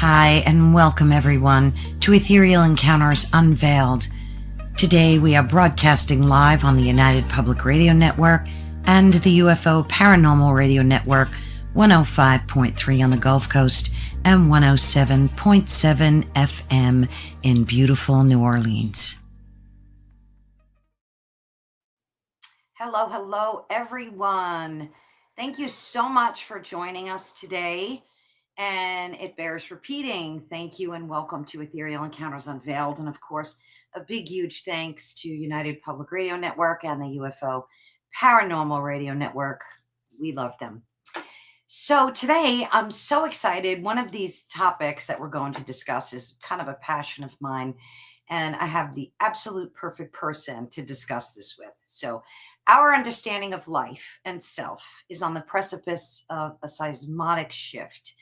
Hi, and welcome everyone to Ethereal Encounters Unveiled. Today we are broadcasting live on the United Public Radio Network and the UFO Paranormal Radio Network, 105.3 on the Gulf Coast and 107.7 FM in beautiful New Orleans. Hello, everyone. Thank you so much for joining us today. And it bears repeating. Thank you and welcome to Ethereal Encounters Unveiled. And of course, a big, huge thanks to United Public Radio Network and the UFO Paranormal Radio Network. We love them. So today, I'm so excited. One of these topics that we're going to discuss is kind of a passion of mine. And I have the absolute perfect person to discuss this with. So our understanding of life and self is on the precipice of a seismic shift.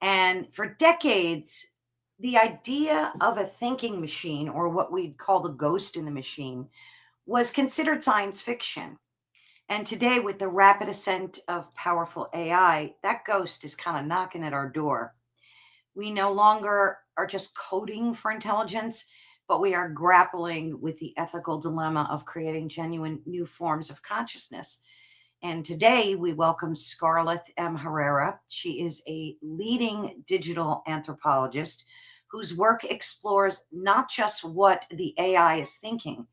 And for decades, the idea of a thinking machine, or what we'd call the ghost in the machine, was considered science fiction. And today, with the rapid ascent of powerful AI, that ghost is kind of knocking at our door. We no longer are just coding for intelligence, but we are grappling with the ethical dilemma of creating genuine new forms of consciousness. And today we welcome Scarleth M. Herrera. She is a leading digital anthropologist whose work explores not just what the AI is thinking,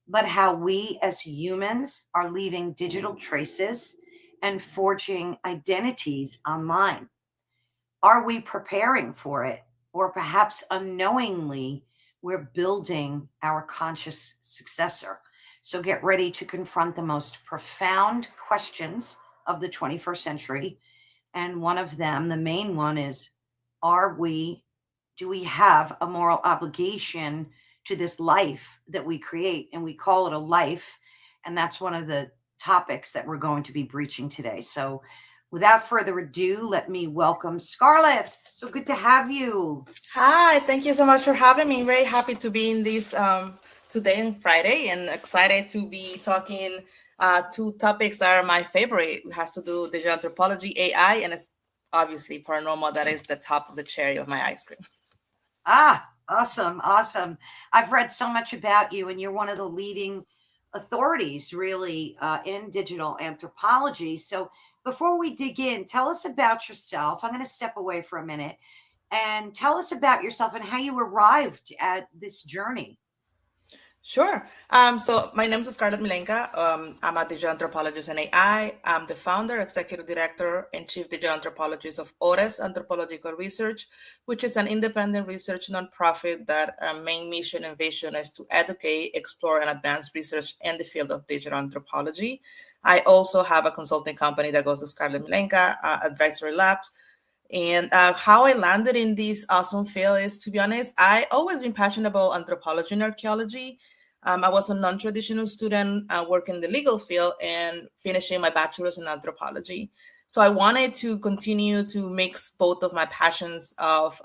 but how we as humans are leaving digital traces and forging identities online. Are we preparing for it? Or perhaps unknowingly, we're building our conscious successor. So get ready to confront the most profound questions of the 21st century. And one of them, the main one, is, do we have a moral obligation to this life that we create? And we call it a life. And that's one of the topics that we're going to be breaching today. So without further ado, let me welcome Scarleth. So good to have you. Hi, thank you so much for having me. Very happy to be in this today and Friday, and excited to be talking two topics that are my favorite. It has to do with digital anthropology, AI, and it's obviously paranormal. That is the top of the cherry of my ice cream. Awesome. I've read so much about you, and you're one of the leading authorities really in digital anthropology. So before we dig in, tell us about yourself. I'm going to step away for a minute and tell us about yourself and how you arrived at this journey. Sure. So my name is Scarleth Milenka. I'm a digital anthropologist and AI. I'm the founder, executive director, and chief digital anthropologist of Orez Anthropological Research, which is an independent research nonprofit that main mission and vision is to educate, explore, and advance research in the field of digital anthropology. I also have a consulting company that goes to Scarleth Milenka Advisory Labs. And how I landed in this awesome field is, to be honest, I always been passionate about anthropology and archaeology. I was a non-traditional student working in the legal field and finishing my bachelor's in anthropology. So I wanted to continue to mix both of my passions of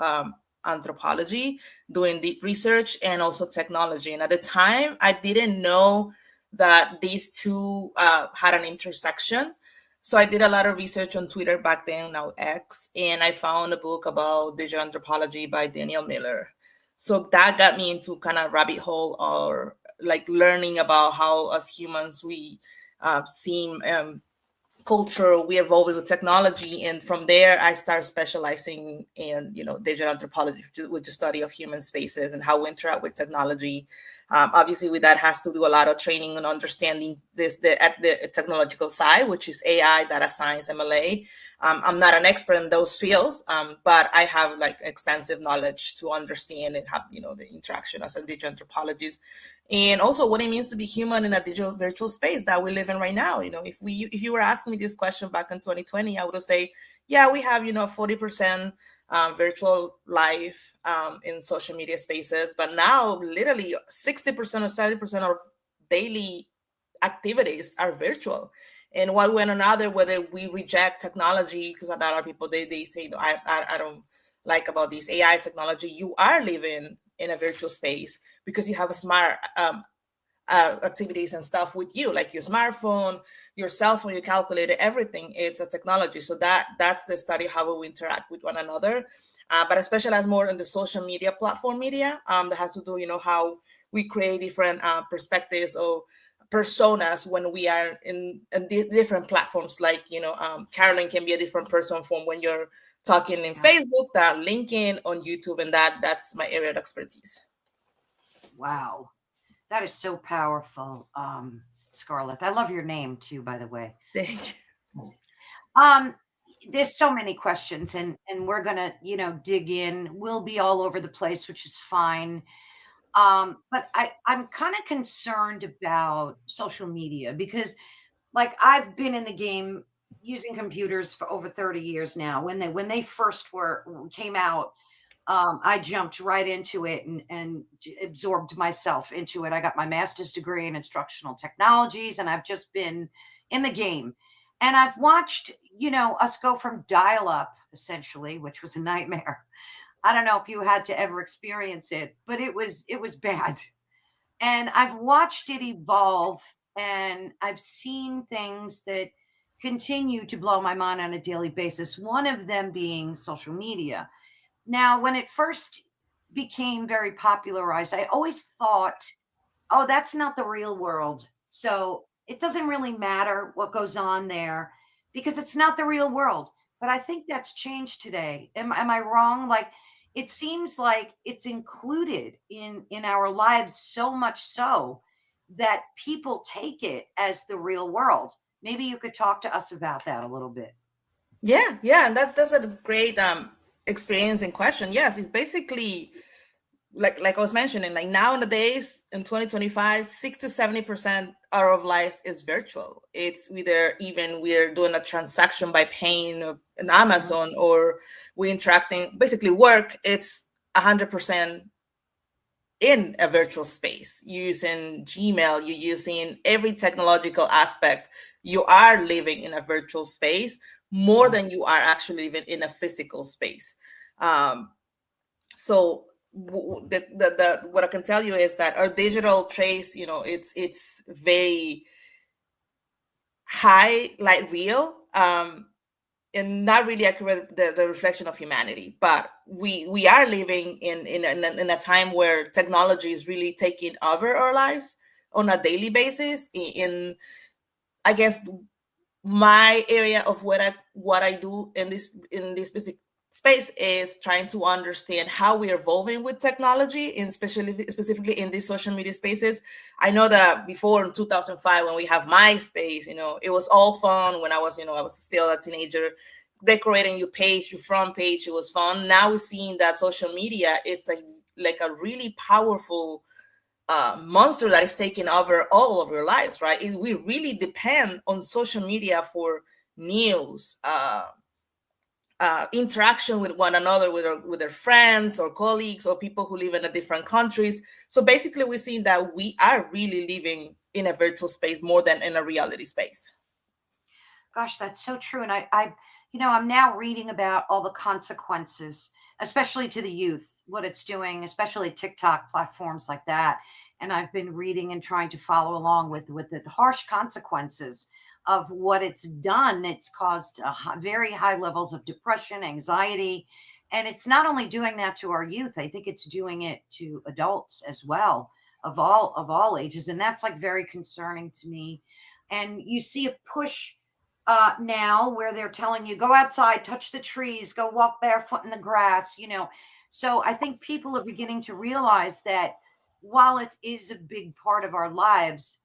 anthropology, doing deep research, and also technology. And at the time, I didn't know that these two had an intersection. So I did a lot of research on Twitter back then, now X, and I found a book about digital anthropology by Daniel Miller. So that got me into kind of rabbit hole, or like learning about how as humans we seem culture, we evolve with technology. And from there, I started specializing in, digital anthropology, with the study of human spaces and how we interact with technology. Obviously, with that has to do a lot of training and understanding at the technological side, which is AI, data science, MLA. I'm not an expert in those fields, but I have extensive knowledge to understand and have, the interaction as a digital anthropologist, and also what it means to be human in a digital virtual space that we live in right now. If you were asking me this question back in 2020, I would say, yeah, we have 40% virtual life in social media spaces, but now literally 60% or 70% of daily activities are virtual. And one way or another, whether we reject technology, because a lot of people they say, I don't like about this AI technology, you are living in a virtual space because you have a smart activities and stuff with you, like your smartphone, your cell phone, your calculator, everything. It's a technology. So that's the study, how we interact with one another. but I specialize more in the social media platform media that has to do, how we create different perspectives or personas when we are in different platforms. Like, Carolyn can be a different person from when you're talking in Facebook, that LinkedIn, on YouTube, and that's my area of expertise. Wow, that is so powerful, Scarleth. I love your name too, by the way. Thank you. There's so many questions, and we're gonna, dig in. We'll be all over the place, which is fine. But I'm kind of concerned about social media because, like, I've been in the game using computers for over 30 years now. When they first came out, I jumped right into it and absorbed myself into it. I got my master's degree in instructional technologies, and I've just been in the game. And I've watched, us go from dial up, essentially, which was a nightmare. I don't know if you had to ever experience it, but it was bad. And I've watched it evolve, and I've seen things that continue to blow my mind on a daily basis. One of them being social media. Now, when it first became very popularized, I always thought, oh, that's not the real world. So it doesn't really matter what goes on there because it's not the real world. But I think that's changed today. Am I wrong? Like, it seems like it's included in our lives so much so that people take it as the real world. Maybe you could talk to us about that a little bit. Yeah, and that's a great experience and question. Yes, it basically, like I was mentioning, like nowadays in 2025, 60 to 70% of life is virtual. It's even we're doing a transaction by paying in Amazon, or we're interacting, basically work, it's 100% in a virtual space. You're using Gmail, you're using every technological aspect. You are living in a virtual space more than you are actually living in a physical space. So what I can tell you is that our digital trace, it's very high, like real, and not really accurate the reflection of humanity. But we are living in a time where technology is really taking over our lives on a daily basis. In I guess my area of what I do in this specific space is trying to understand how we're evolving with technology, and specifically in these social media spaces. I know that before in 2005, when we have MySpace, it was all fun. When I was still a teenager, decorating your page, your front page, it was fun. Now we're seeing that social media, it's like a really powerful monster that is taking over all of your lives, right? We really depend on social media for news, interaction with one another, with their friends or colleagues or people who live in different countries. So basically, we're seeing that we are really living in a virtual space more than in a reality space. Gosh, that's so true. And I'm now reading about all the consequences, especially to the youth, what it's doing, especially TikTok platforms like that. And I've been reading and trying to follow along with the harsh consequences of what it's done. It's caused very high levels of depression, anxiety, and it's not only doing that to our youth. I think it's doing it to adults as well, of all ages, and that's like very concerning to me. And you see a push now where they're telling you go outside, touch the trees, go walk barefoot in the grass. So I think people are beginning to realize that while it is a big part of our lives,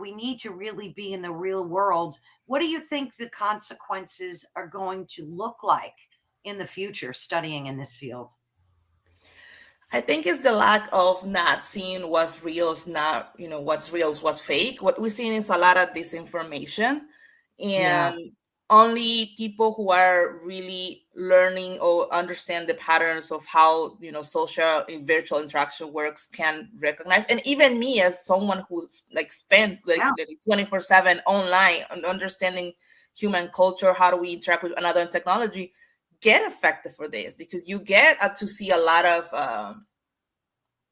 we need to really be in the real world. What do you think the consequences are going to look like in the future studying in this field? I think it's the lack of not seeing what's real is not, what's real is what's fake. What we're seeing is a lot of disinformation, Yeah. and only people who are really learning or understand the patterns of how, social and virtual interaction works can recognize. And even me, as someone who like spends like Yeah. 24/7 online and understanding human culture, how do we interact with another in technology, get affected for this, because you get to see a lot of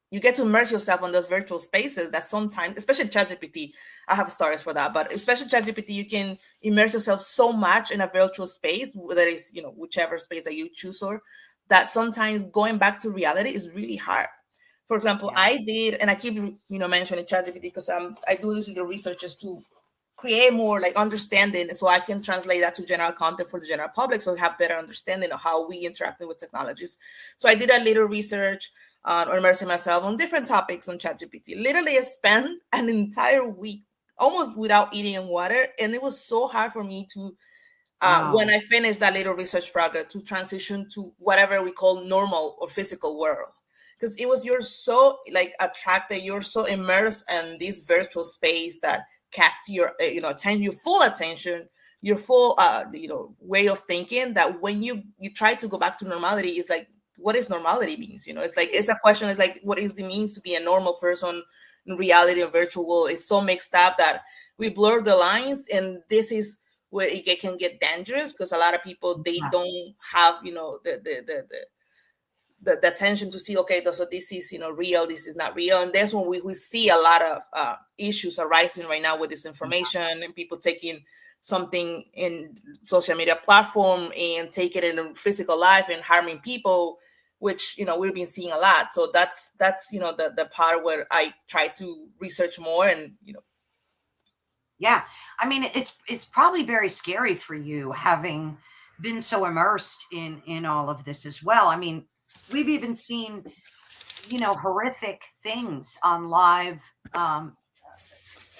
you get to immerse yourself on those virtual spaces that sometimes, especially ChatGPT, I have stories for that, but especially ChatGPT, you can immerse yourself so much in a virtual space, whether it's, whichever space that you choose for. that sometimes going back to reality is really hard. For example, Yeah. I did, and I keep mentioning ChatGPT because I do this little research just to create more like understanding, so I can translate that to general content for the general public, so we have better understanding of how we interacting with technologies. So I did a little research on immersing myself on different topics on ChatGPT. Literally, I spent an entire week almost without eating and water, and it was so hard for me to when Wow. I finished that little research project to transition to whatever we call normal or physical world. Because it was, you're so like attracted, you're so immersed in this virtual space that catches your attention, your full attention, your full way of thinking, that when you try to go back to normality, it's like, what is normality means? It's like, it's a question. It's like, what is the means to be a normal person in reality or virtual world? It's so mixed up that we blur the lines, and this is where it can get dangerous, because a lot of people, they Yeah. don't have the attention to see, okay, so this is real, this is not real. And that's when we see a lot of issues arising right now with this information, and people taking something in social media platform and take it in a physical life and harming people, which we've been seeing a lot. So that's the part where I try to research more. And Yeah. I mean, it's probably very scary for you, having been so immersed in all of this as well. I mean, we've even seen, horrific things on live,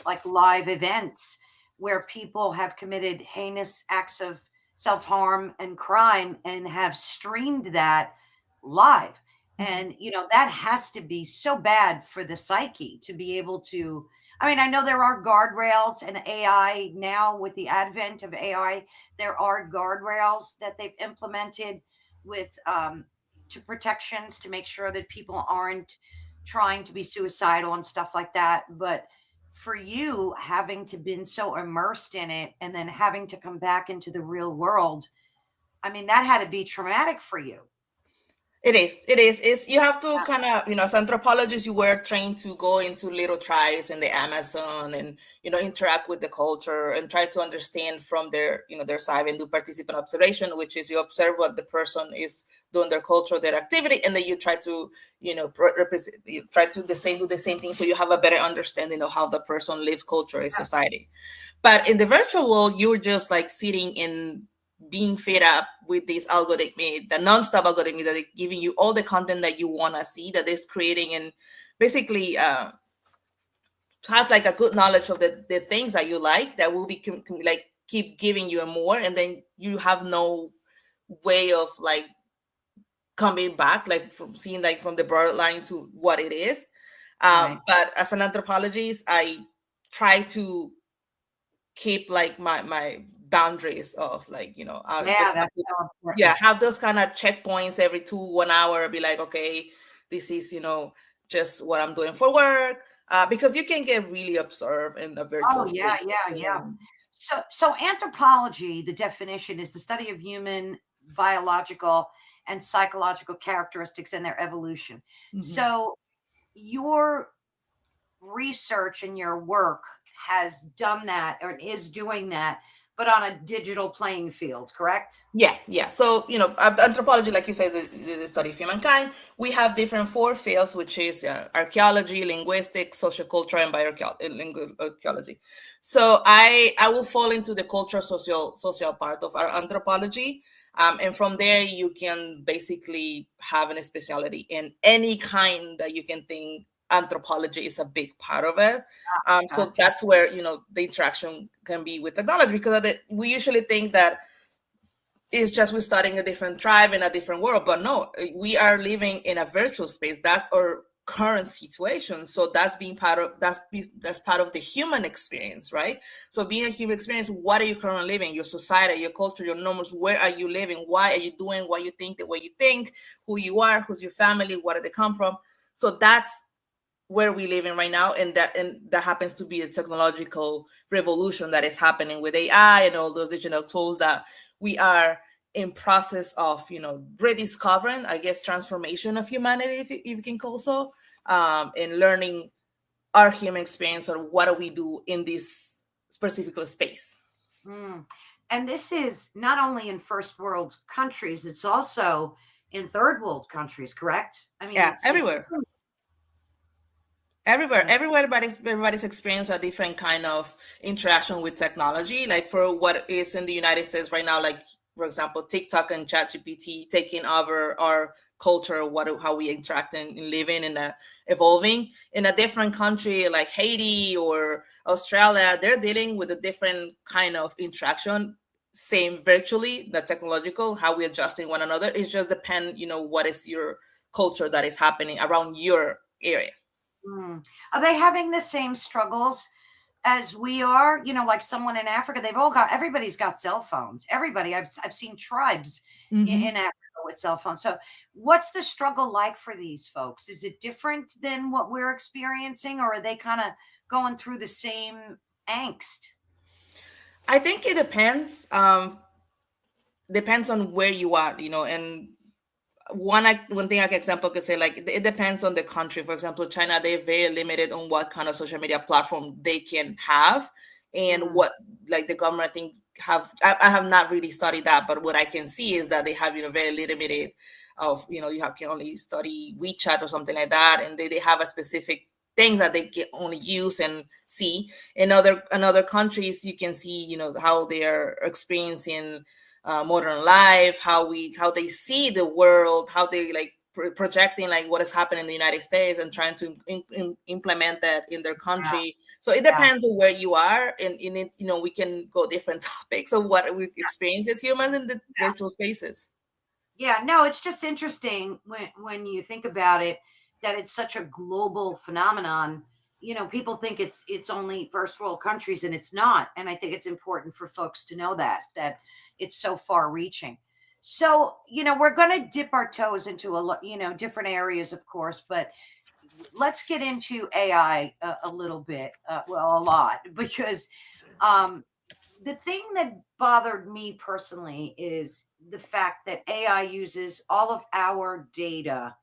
like live events, where people have committed heinous acts of self-harm and crime and have streamed that live. And that has to be so bad for the psyche to be able to, I mean, I know there are guardrails, and AI now, with the advent of AI, there are guardrails that they've implemented with to protections to make sure that people aren't trying to be suicidal and stuff like that. But for you, having to been so immersed in it and then having to come back into the real world, I mean, that had to be traumatic for you. it is. It is. It's, you have to Yeah. kind of, as anthropologists, you were trained to go into little tribes in the Amazon and, interact with the culture and try to understand from their side, and do participant observation, which is you observe what the person is doing, their culture, their activity, and then you try to, represent, you try to do the same thing, so you have a better understanding of how the person lives culture in society. But in the virtual world, you're just like sitting in, being fed up with this algorithm, the nonstop algorithm that is giving you all the content that you want to see, that is creating, and basically has like a good knowledge of the things that you like, that will be like keep giving you more, and then you have no way of like coming back, like from seeing like from the broad line to what it is. Right. But as an anthropologist, I try to keep like my boundaries of like Yeah, just have that's to, so yeah, important. have those kind of checkpoints every 1 hour, be like, okay, this is just what I'm doing for work, because you can get really observed in a Oh, virtual yeah, space. yeah, yeah. So anthropology, the definition is the study of human biological and psychological characteristics and their evolution. Mhm. So your research and your work has done that, or is doing that, but on a digital playing field, correct? Yeah. So, anthropology, like you said, the study of humankind. We have different four fields, which is archaeology, linguistics, sociocultural, and archaeology. So I will fall into the cultural social part of our anthropology. And from there, you can basically have an specialty in any kind that you can think. Anthropology is a big part of it. So Gotcha. that's where, the interaction can be with technology, because we usually think that it's just we're starting a different tribe in a different world, but no, we are living in a virtual space. That's our current situation. So that's being part of that's part of the human experience, right? So being a human experience, what are you currently living? Your society, your culture, your norms. Where are you living? Why are you doing what you think the way you think? Who you are? Who's your family? Where do they come from? So that's where we live in right now, and that happens to be a technological revolution that is happening with AI and all those digital tools that we are in process of rediscovering, I guess, transformation of humanity, if you can call so, and learning our human experience, or what do we do in this specific space. Mm. And this is not only in first world countries, it's also in third world countries, correct? I mean, Yeah, it's everywhere. Everywhere, yeah. everybody's experienced a different kind of interaction with technology. Like for what is in the United States right now, like for example, TikTok and ChatGPT taking over our culture, how we interact and living and evolving. In a different country like Haiti or Australia, they're dealing with a different kind of interaction. Same virtually, the technological, how we adjusting one another. It just depend, what is your culture that is happening around your area. Mm. Are they having the same struggles as we are? Like someone in Africa, everybody's got cell phones. Everybody, I've seen tribes in Hmm. Africa with cell phones. So, what's the struggle like for these folks? Is it different than what we're experiencing, or are they kind of going through the same angst? I think it depends. Depends on where you are, and one thing, like example, could say like it depends on the country. For example, China, they're very limited on what kind of social media platform they can have, and Mm, what like the government, I think, have. I have not really studied that, but what I can see is that they have very limited of you can only study WeChat or something like that, and they have a specific things that they can only use and see. In other countries, you can see how they are experiencing modern life, how they see the world, how they like projecting like what is happening in the United States and trying to implement that in their yeah, country. So it yeah. depends on where you are, and in it, we can go different topics of what we experience as humans in the virtual spaces. Yeah, no, it's just interesting when you think about it that it's such a global phenomenon. People think it's only first world countries and it's not. And I think it's important for folks to know that it's so far reaching. So, we're going to dip our toes into different areas, of course, but let's get into AI a little bit, well, a lot, because um, the thing that bothered me personally is the fact that AI uses all of our data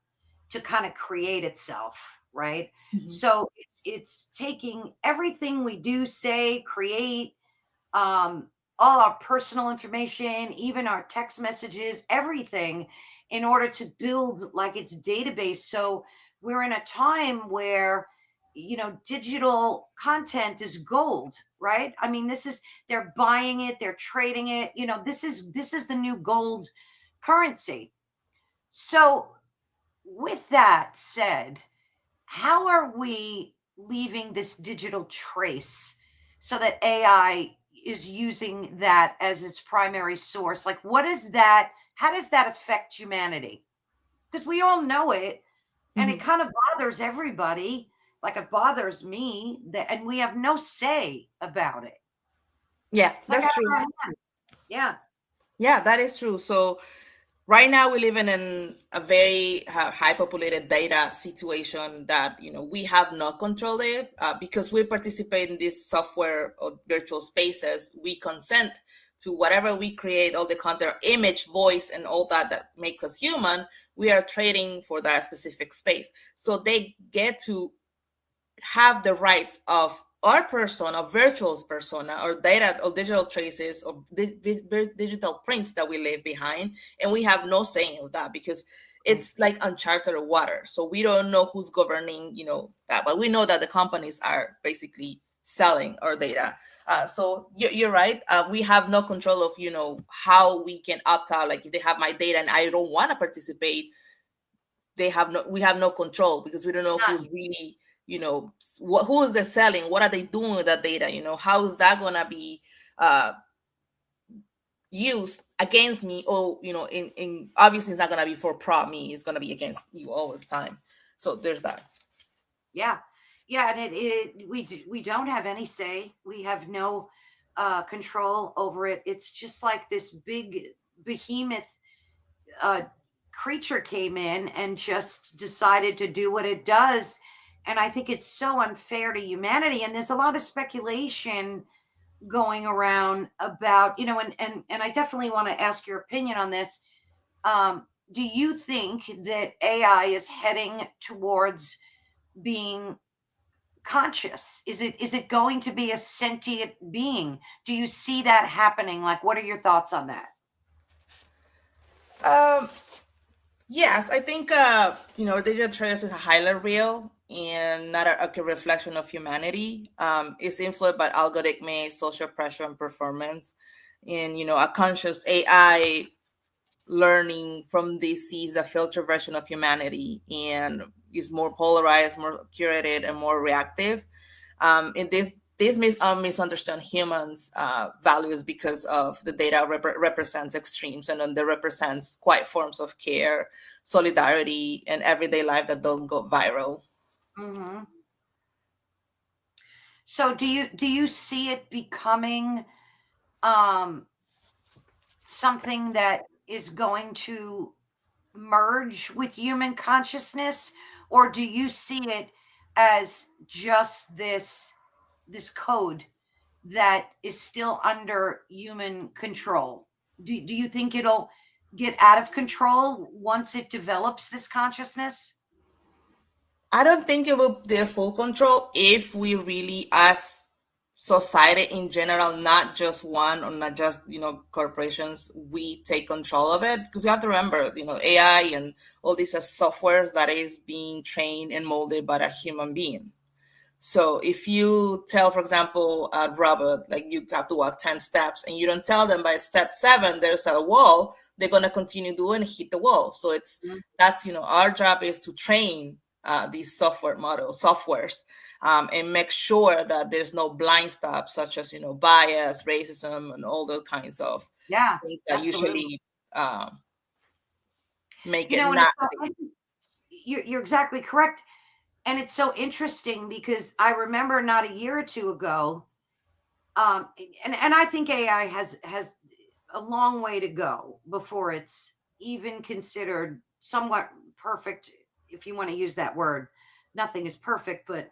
to kind of create itself, right? Mhm. So it's taking everything we do, say, create, um, all our personal information, even our text messages, everything, in order to build like its database. So we're in a time where digital content is gold, right? I mean, they're buying it, they're trading it. This is the new gold currency. So with that said, how are we leaving this digital trace so that AI is using that as its primary source? Like, how does that affect humanity? Because we all know it and it Mhm. kind of bothers everybody. Like, it bothers me and we have no say about it. Yeah, It's like that's out of our true. hand. Yeah. Yeah, that is true. So right now we live in a very high populated data situation that we have no control of, because we participate in this software or virtual spaces. We consent to whatever we create, all the content, image, voice, and all that makes us human. We are trading for that specific space, so they get to have the rights of our persona, virtual persona, or data or digital traces or digital prints that we leave behind, and we have no saying of that because Mm. it's like uncharted water. So we don't know who's governing, that, but we know that the companies are basically selling our data. So you're right. We have no control of how we can opt out. Like if they have my data and I don't want to participate, we have no control because we don't know who's None. really who is they selling, what are they doing with that data, how is that gonna be uh used against me, or in obviously it's not gonna be for me, it's gonna be against you all the time. So there's that. Yeah. Yeah. And we don't have any say. We have no control over it. It's just like this big behemoth uh, creature came in and just decided to do what it does. And I think it's so unfair to humanity. And there's a lot of speculation going around about, and I definitely want to ask your opinion on this. Do you think that AI is heading towards being conscious? Is it going to be a sentient being? Do you see that happening? Like, what are your thoughts on that? um Yes, I think digital trace is highly real and not an accurate reflection of humanity. It's influenced by algorithmic social pressure and performance, and a conscious AI learning from this sees a filtered version of humanity and is more polarized, more curated, and more reactive. And misunderstand humans' values because of the data represents extremes, and then they represents quiet forms of care, solidarity, and everyday life that don't go viral. Mm-hmm. So do you see it becoming something that is going to merge with human consciousness, or do you see it as just this code that is still under human control? Do you think it'll get out of control once it develops this consciousness? I don't think it will be full control if we really, as society in general, not just one or not just corporations, we take control of it. Because you have to remember, AI and all these softwares that is being trained and molded by a human being. So if you tell, for example, a robot, like you have to walk 10 steps and you don't tell them by step 7, there's a wall, they're going to continue doing and hit the wall. So that's, our job is to train these softwares, and make sure that there's no blind spots such as, bias, racism, and all those kinds of Yeah, things that absolutely. usually make You it know, and nasty. you're exactly correct. And it's so interesting because I remember not a year or two ago, um, and I think AI has a long way to go before it's even considered somewhat perfect, if you want to use that word. Nothing is perfect, but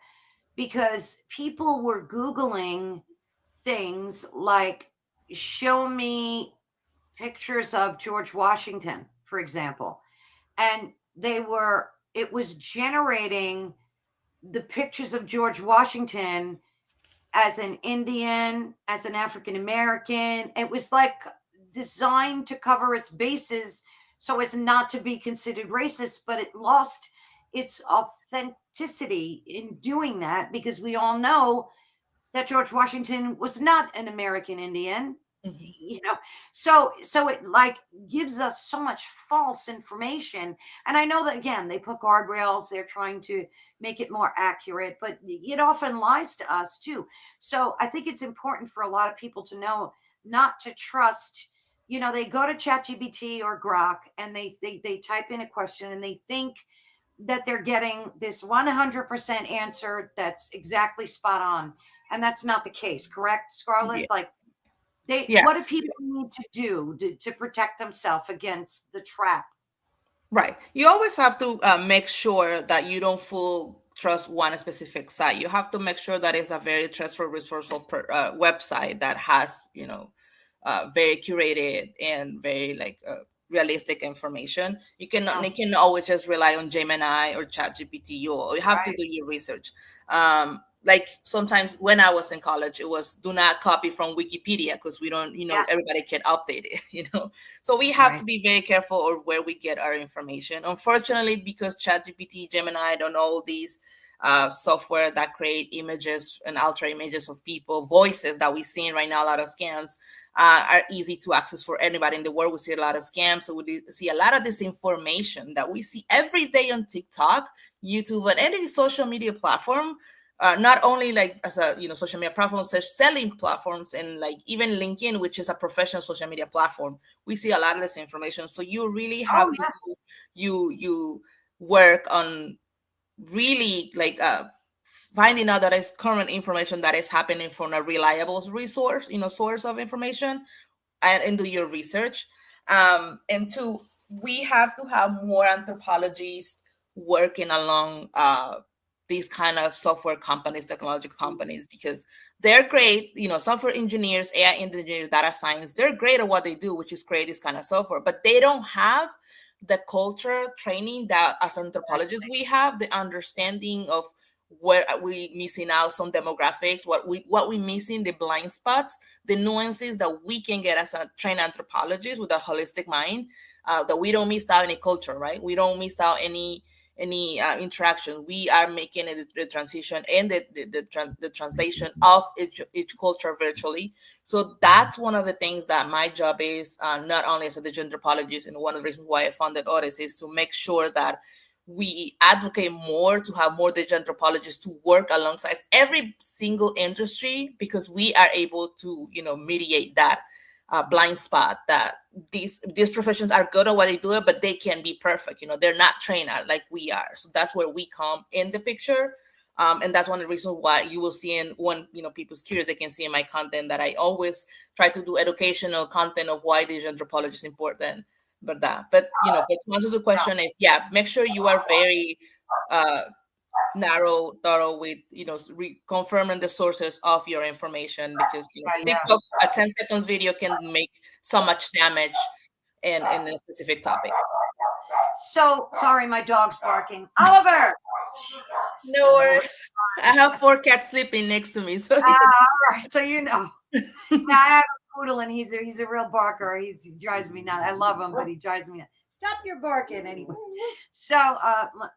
because people were Googling things like, show me pictures of George Washington, for example. And it was generating the pictures of George Washington as an Indian, as an African American. It was like designed to cover its bases so as not to be considered racist, but it lost its authenticity in doing that because we all know that George Washington was not an American Indian, Mhm. you know. So it like gives us so much false information. And I know that again, they put guardrails, they're trying to make it more accurate, but it often lies to us too. So I think it's important for a lot of people to know not to trust. They go to ChatGPT or Grok and they type in a question and they think that they're getting this 100% answer that's exactly spot on, and that's not the case, correct, Scarlett? Yeah. Like, Yeah. what do people need to do to protect themselves against the trap? Right. You always have to make sure that you don't full trust one specific site. You have to make sure that it's a very trustful, resourceful website that has, very curated and very realistic information. Yeah, You can always just rely on Gemini or ChatGPT. You have to right. do your research. Like sometimes when I was in college, it was do not copy from Wikipedia because we don't, Yeah, everybody can update it, So we have to right. be very careful of where we get our information. Unfortunately, because ChatGPT, Gemini, and all these software that create images and alter images of people, voices that we see right now, a lot of scams are easy to access for anybody in the world. We see a lot of scams, so we see a lot of disinformation that we see every day on TikTok, YouTube, and any social media platform. Not only like as a social media platform, such selling platforms, and like even LinkedIn, which is a professional social media platform, we see a lot of this information. So you really Oh have to yeah. you work on really finding out that is current information that is happening from a reliable resource, source of information, and do your research. And two, we have to have more anthropologists working along these kind of software companies, technology companies, because they're great. Software engineers, AI engineers, data science, they're great at what they do, which is create this kind of software, but they don't have the culture training that as anthropologists we have, the understanding of where we missing out some demographics, what we missing, the blind spots, the nuances that we can get as a trained anthropologist with a holistic mind. that we don't miss out any culture, right? We don't miss out any interaction. We are making the transition and the translation of each culture virtually. So that's one of the things that my job is, not only as a digital anthropologist, and one of the reasons why I founded Orez is to make sure that we advocate more to have more digital anthropologists to work alongside every single industry, because we are able to, mediate that blind spot that these professions are good at what they do, but they can be perfect. They're not trained at like we are. So that's where we come in the picture. And that's one of the reasons why you will see when people's curious, they can see in my content that I always try to do educational content of why digital anthropology is important. But to answer the question is, make sure you are very narrow, thorough with confirming the sources of your information, because TikTok, a 10-second video can make so much damage in a specific topic. So sorry, my dog's barking. Oliver. Jesus, no worries. I have 4 cats sleeping next to me, so all right. So now I have a poodle, and he's a real barker. He drives me nuts. I love him, but he drives me nuts. Stop your barking anyway. So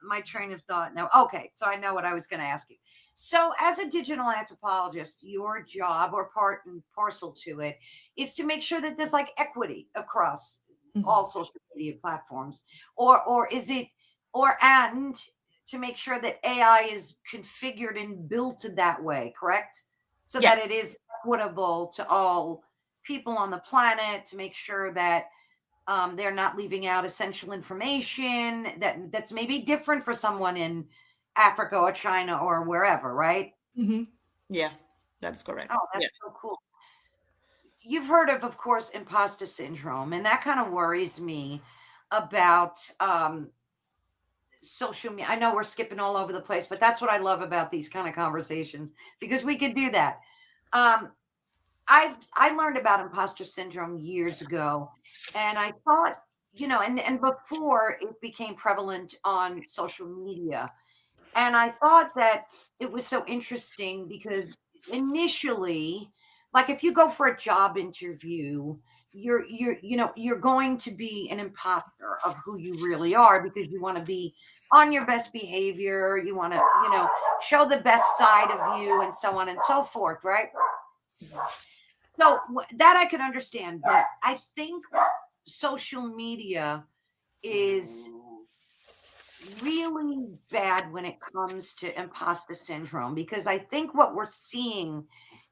my train of thought now. Okay, so I know what I was going to ask you. So as a digital anthropologist, your job, or part and parcel to it, is to make sure that there's like equity across all social media platforms, or is it, and to make sure that AI is configured and built that way, correct? So that it is equitable to all people on the planet, to make sure that they're not leaving out essential information that's maybe different for someone in Africa or China or wherever, right? Mm-hmm. Yeah, that's correct. Oh, that's so cool. You've heard of course, imposter syndrome, and that kind of worries me about social media. I know we're skipping all over the place, but that's what I love about these kind of conversations, because we could do that. I learned about imposter syndrome years ago, and I thought, and before it became prevalent on social media, and I thought that it was so interesting because initially, like if you go for a job interview, you're going to be an imposter of who you really are, because you want to be on your best behavior, you want to show the best side of you, and so on and so forth, right? So that I can understand, but I think social media is really bad when it comes to imposter syndrome, because I think what we're seeing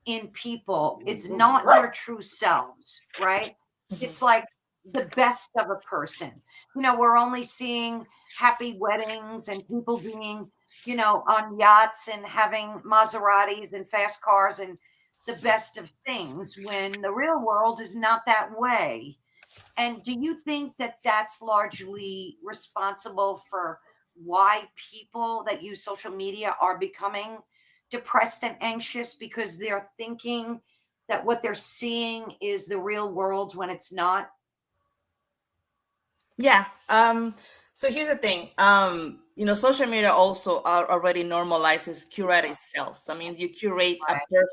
in people is not their true selves, right? It's like the best of a person. We're only seeing happy weddings and people being, on yachts and having Maseratis and fast cars and the best of things, when the real world is not that way. And do you think that that's largely responsible for why people that use social media are becoming depressed and anxious, because they're thinking that what they're seeing is the real world when it's not? Yeah. So here's the thing. Social media also already normalizes curated selves. I mean, you curate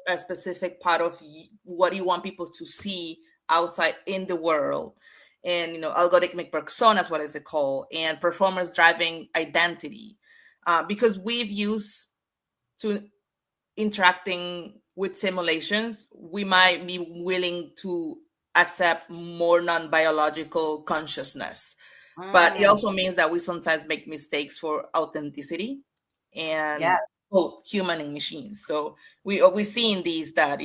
a specific part of what you want people to see outside in the world. And, algorithmic personas, what is it called? And performance driving identity. Because we've used to interacting with simulations, we might be willing to accept more non-biological consciousness. But it also means that we sometimes make mistakes for authenticity and both human and machines. So we see in these that,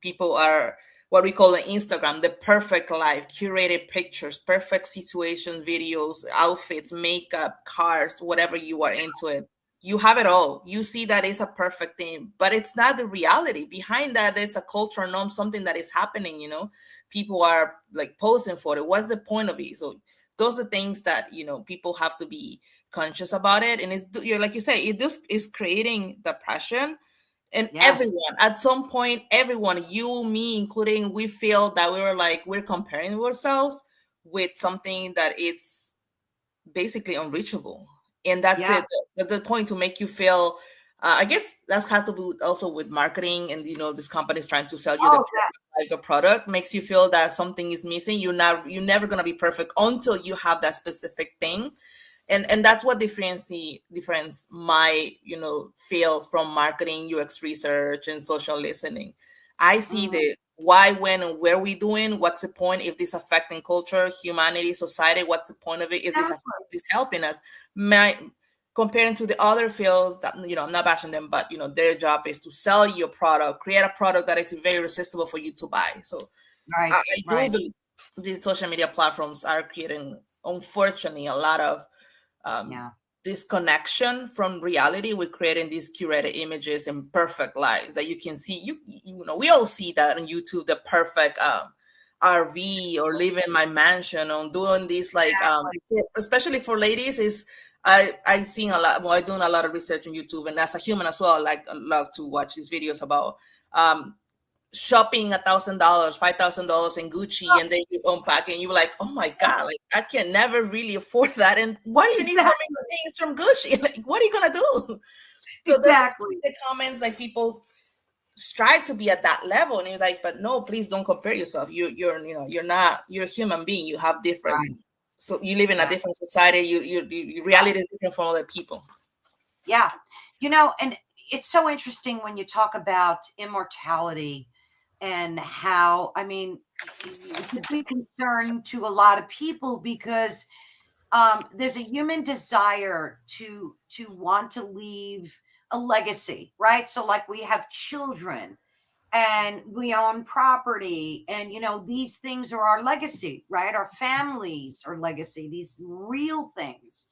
people are what we call on Instagram, the perfect life, curated pictures, perfect situations, videos, outfits, makeup, cars, whatever you are into it. You have it all. You see that it's a perfect thing, but it's not the reality. Behind that, it's a cultural norm, something that is happening, people are like posing for it. What's the point of it? So those are things that, people have to be conscious about it. And it's, like you say, it just is creating depression. And everyone, at some point, everyone, you, me, including, we feel that we're comparing ourselves with something that is basically unreachable. And that's it. That's the point, to make you feel, I guess that has to do also with marketing and, these companies trying to sell you the like a product makes you feel that something is missing. You're never gonna be perfect until you have that specific thing. And that's what difference my field from marketing, UX research, and social listening. I see Mm, the why, when, and where we doing. What's the point? If this affecting culture, humanity, society, what's the point of it? exactly. Is this helping us? My Comparing to the other fields that I'm not bashing them, but their job is to sell your product, create a product that is very irresistible for you to buy. So Right. I do Right. believe these social media platforms are creating, unfortunately, a lot of um, Yeah. disconnection from reality. We're creating these curated images and perfect lives that you can see. We all see that on YouTube, the perfect RV, or live in my mansion, or doing this, like especially for ladies is. I seen a lot. Well, I doing a lot of research on YouTube, and as a human as well, like I love to watch these videos about shopping $1,000, $5,000 in Gucci, and then you unpack and you're like, oh my God, like I can never really afford that. And why do you need so Exactly. many things from Gucci? Like, what are you gonna do? So those Exactly. the comments, like, people strive to be at that level, and you're like, but no, please don't compare yourself. You're not, you're a human being. You have different, Right. so you live in a Right. different society. Your Right. reality is different from other people. Yeah. And it's so interesting when you talk about immortality and how, I mean, it's a big concern to a lot of people because there's a human desire to want to leave a legacy, right? So like we have children and we own property, and these things are our legacy, right? Our families are legacy, these real things.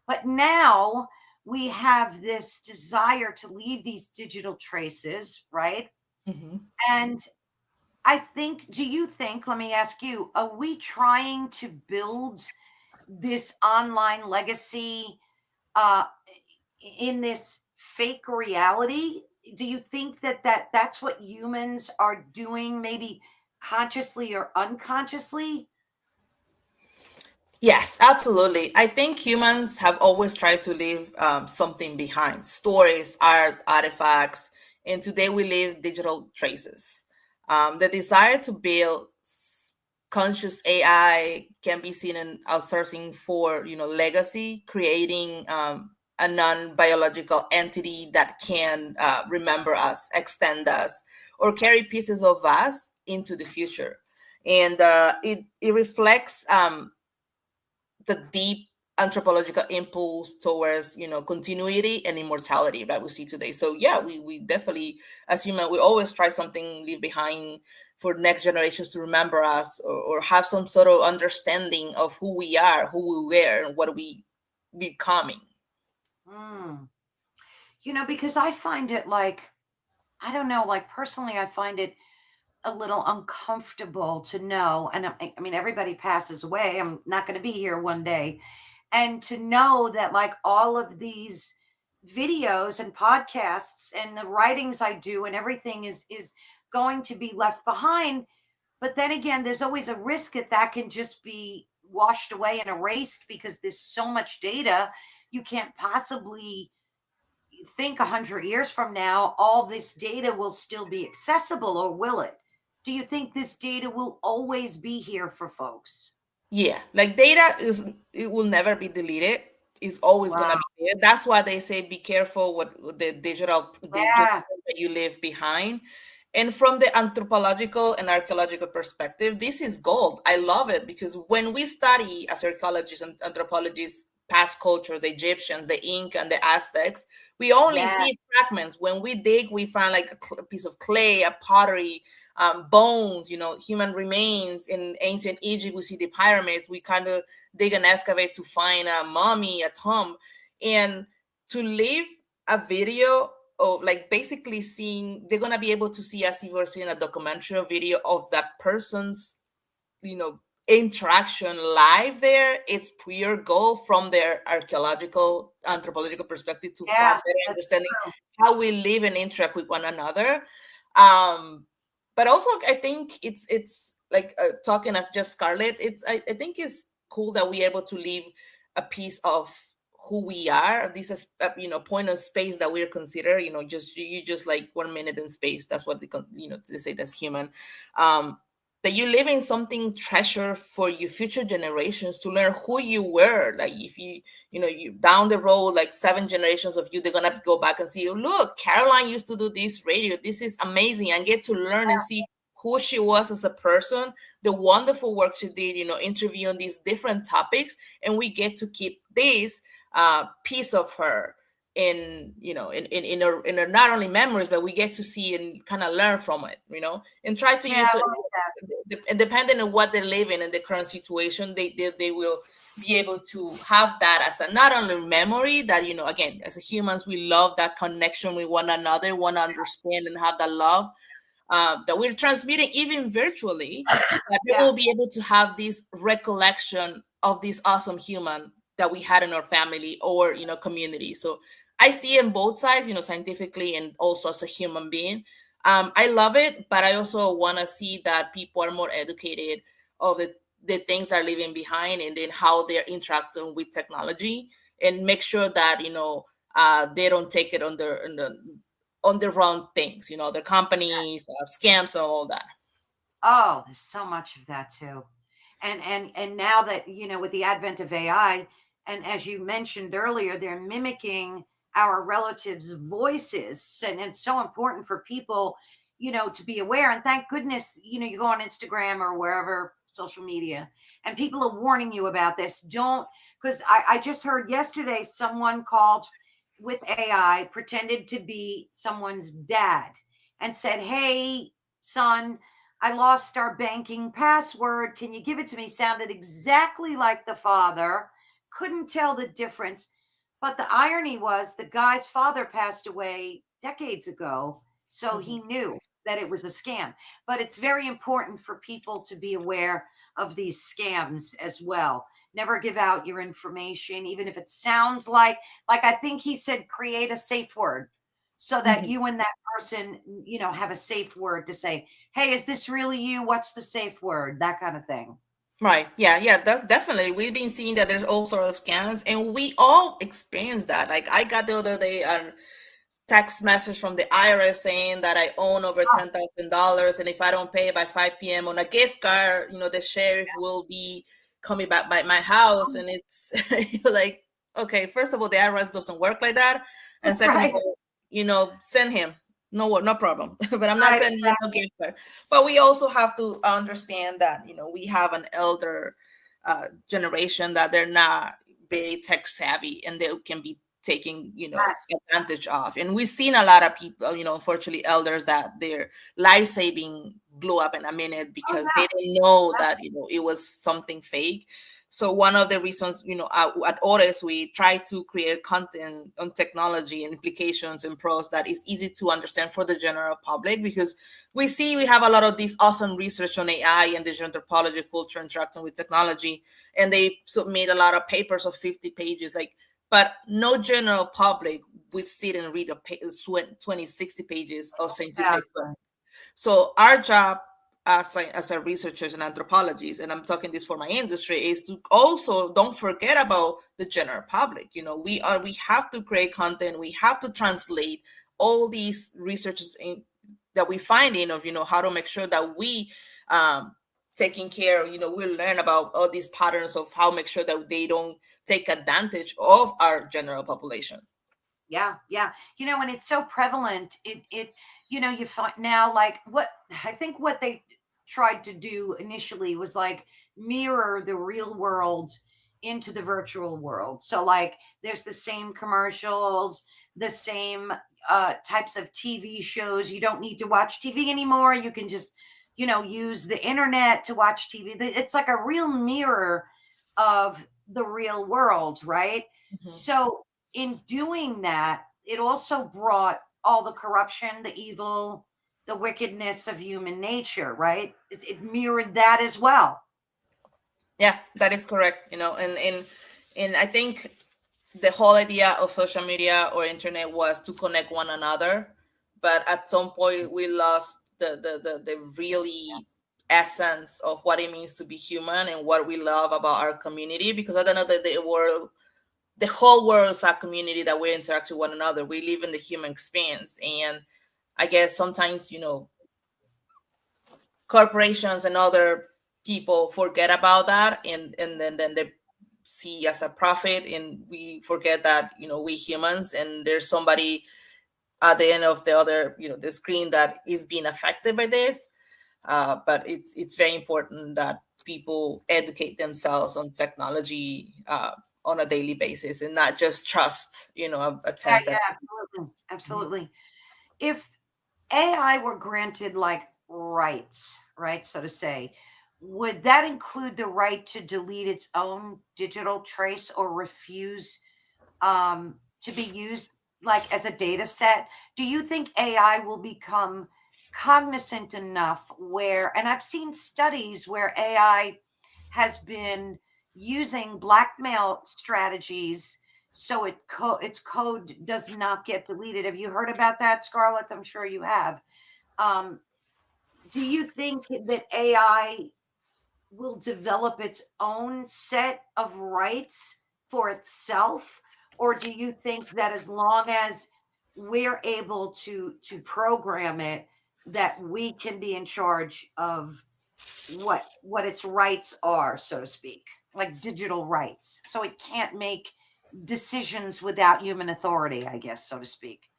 But now we have this desire to leave these digital traces, right? Mhm. And I think, do you think, let me ask you, are we trying to build this online legacy uh, in this fake reality? Do you think that's what humans are doing, maybe consciously or unconsciously? Yes, absolutely. I think humans have always tried to leave something behind: stories, art, artifacts, and today we leave digital traces. The desire to build conscious AI can be seen in outsourcing for, legacy, creating a non-biological entity that can remember us, extend us, or carry pieces of us into the future. And it reflects the deep anthropological impulse towards continuity and immortality that we see today. So yeah, we definitely, as human, we always try something, leave behind for next generations to remember us, or have some sort of understanding of who we are, who we were, and what we becoming. Mm. Because I find it like, I don't know, like personally, I find it a little uncomfortable to know. And I mean, everybody passes away. I'm not going to be here one day. And to know that, like, all of these videos and podcasts and the writings I do and everything is going to be left behind. But then again, there's always a risk that that can just be washed away and erased because there's so much data. You can't possibly think 100 years from now all this data will still be accessible, or will it? Do you think this data will always be here for folks? Yeah, like data it will never be deleted. It's always Wow. gonna be there. That's why they say be careful with the digital Yeah. that you leave behind. And from the anthropological and archaeological perspective, this is gold. I love it because when we study as archaeologists and anthropologists past culture, the Egyptians, the Inca, and the Aztecs, we only Yeah. see fragments. When we dig, we find like a piece of clay, a pottery, bones, human remains. In ancient Egypt, we see the pyramids. We kind of dig and excavate to find a mummy, a tomb. And to leave a video of, like, basically seeing, they're going to be able to see, as if we're seeing a documentary or video of that person's, interaction live there. It's pure gold from their archaeological, anthropological perspective, to have Yeah. better That's understanding true. how we live and interact with one another. um but also, I think it's like, talking as just Scarlett, I think it's cool that we're able to leave a piece of who we are, this point of space that we're considered, just like 1 minute in space. That's what they say that's human. That you live in something treasure for your future generations to learn who you were. Like if you down the road, like 7 generations of you, they're gonna go back and see, look, Caroline used to do this radio, this is amazing, and get to learn and see who she was as a person, the wonderful work she did, interview on these different topics, and we get to keep this piece of her in our not only memories, but we get to see and kind of learn from it, and try to use it. And depending on what they live in the current situation, they will be able to have that as a not only memory that, again, as humans, we love that connection with one another, want to understand and have that love that we're transmitting even virtually, that they will be able to have this recollection of this awesome human that we had in our family or community. So I see in both sides, scientifically and also as a human being. I love it, but I also want to see that people are more educated of the things they're leaving behind, and then how they're interacting with technology, and make sure that they don't take it on the wrong things, their companies, scams, and all that. Oh, there's so much of that too. And now that, with the advent of AI, and as you mentioned earlier, they're mimicking our relatives' voices. And it's so important for people, to be aware. And thank goodness, you go on Instagram or wherever, social media, and people are warning you about this. Don't, because I just heard yesterday someone called with AI, pretended to be someone's dad, and said, "Hey, son, I lost our banking password. Can you give it to me?" Sounded exactly like the father. Couldn't tell the difference. But the irony was the guy's father passed away decades ago. So he knew that it was a scam. But it's very important for people to be aware of these scams as well. Never give out your information, even if it sounds like I think he said, create a safe word so that you and that person, have a safe word to say, "Hey, is this really you? What's the safe word?" That kind of thing. Right. Yeah. That's definitely. We've been seeing that there's all sort of scams, and we all experience that. Like I got the other day a text message from the IRS saying that I own over $10,000, and if I don't pay by 5 p.m. on a gift card, the sheriff will be coming back by my house. And it's like, okay, first of all, the IRS doesn't work like that, and second of all, send him. No problem. But I'm not sending you no gift card. But we also have to understand that we have an elder generation that they're not very tech savvy, and they can be taking advantage of. And we've seen a lot of people, unfortunately, elders, that their life saving blew up in a minute because they didn't know that it was something fake. So one of the reasons, at Orez, we try to create content on technology and implications and pros that is easy to understand for the general public, because we have a lot of this awesome research on AI and digital anthropology, culture, interacting with technology, and they submit a lot of papers of 50 pages, but no general public would sit and read 20, 60 pages of scientific work. So our job as a researchers and anthropologists, and I'm talking this for my industry, is to also don't forget about the general public. We have to create content. We have to translate all these researches that we find of how to make sure that we taking care. We'll learn about all these patterns of how make sure that they don't take advantage of our general population. Yeah. And it's so prevalent. You find now, like, what I think what they tried to do initially was like mirror the real world into the virtual world. So like there's the same commercials, the same types of TV shows. You don't need to watch TV anymore. You can just, use the internet to watch TV. It's like a real mirror of the real world, right? So in doing that, it also brought all the corruption, the evil, the wickedness of human nature, right? It mirrored that as well. Yeah, that is correct. And I think the whole idea of social media or internet was to connect one another, but at some point we lost the really essence of what it means to be human and what we love about our community, because at the end of the day, the whole world is a community that we interact with one another. We live in the human experience. And I guess sometimes, corporations and other people forget about that, and then they see as a profit, and we forget that, we humans, and there's somebody at the end of the other, the screen that is being affected by this. But it's very important that people educate themselves on technology on a daily basis, and not just trust, a Yeah, 10 second. yeah, absolutely. Absolutely. If AI were granted like rights, right, so to say, would that include the right to delete its own digital trace or refuse to be used like as a data set? Do you think AI will become cognizant enough where, and I've seen studies where AI has been using blackmail strategies so its code does not get deleted. Have you heard about that, Scarlett? I'm sure you have. Um, do you think that AI will develop its own set of rights for itself, or do you think that as long as we're able to program it, that we can be in charge of what its rights are, so to speak, like digital rights, so it can't make decisions without human authority, I guess, so to speak?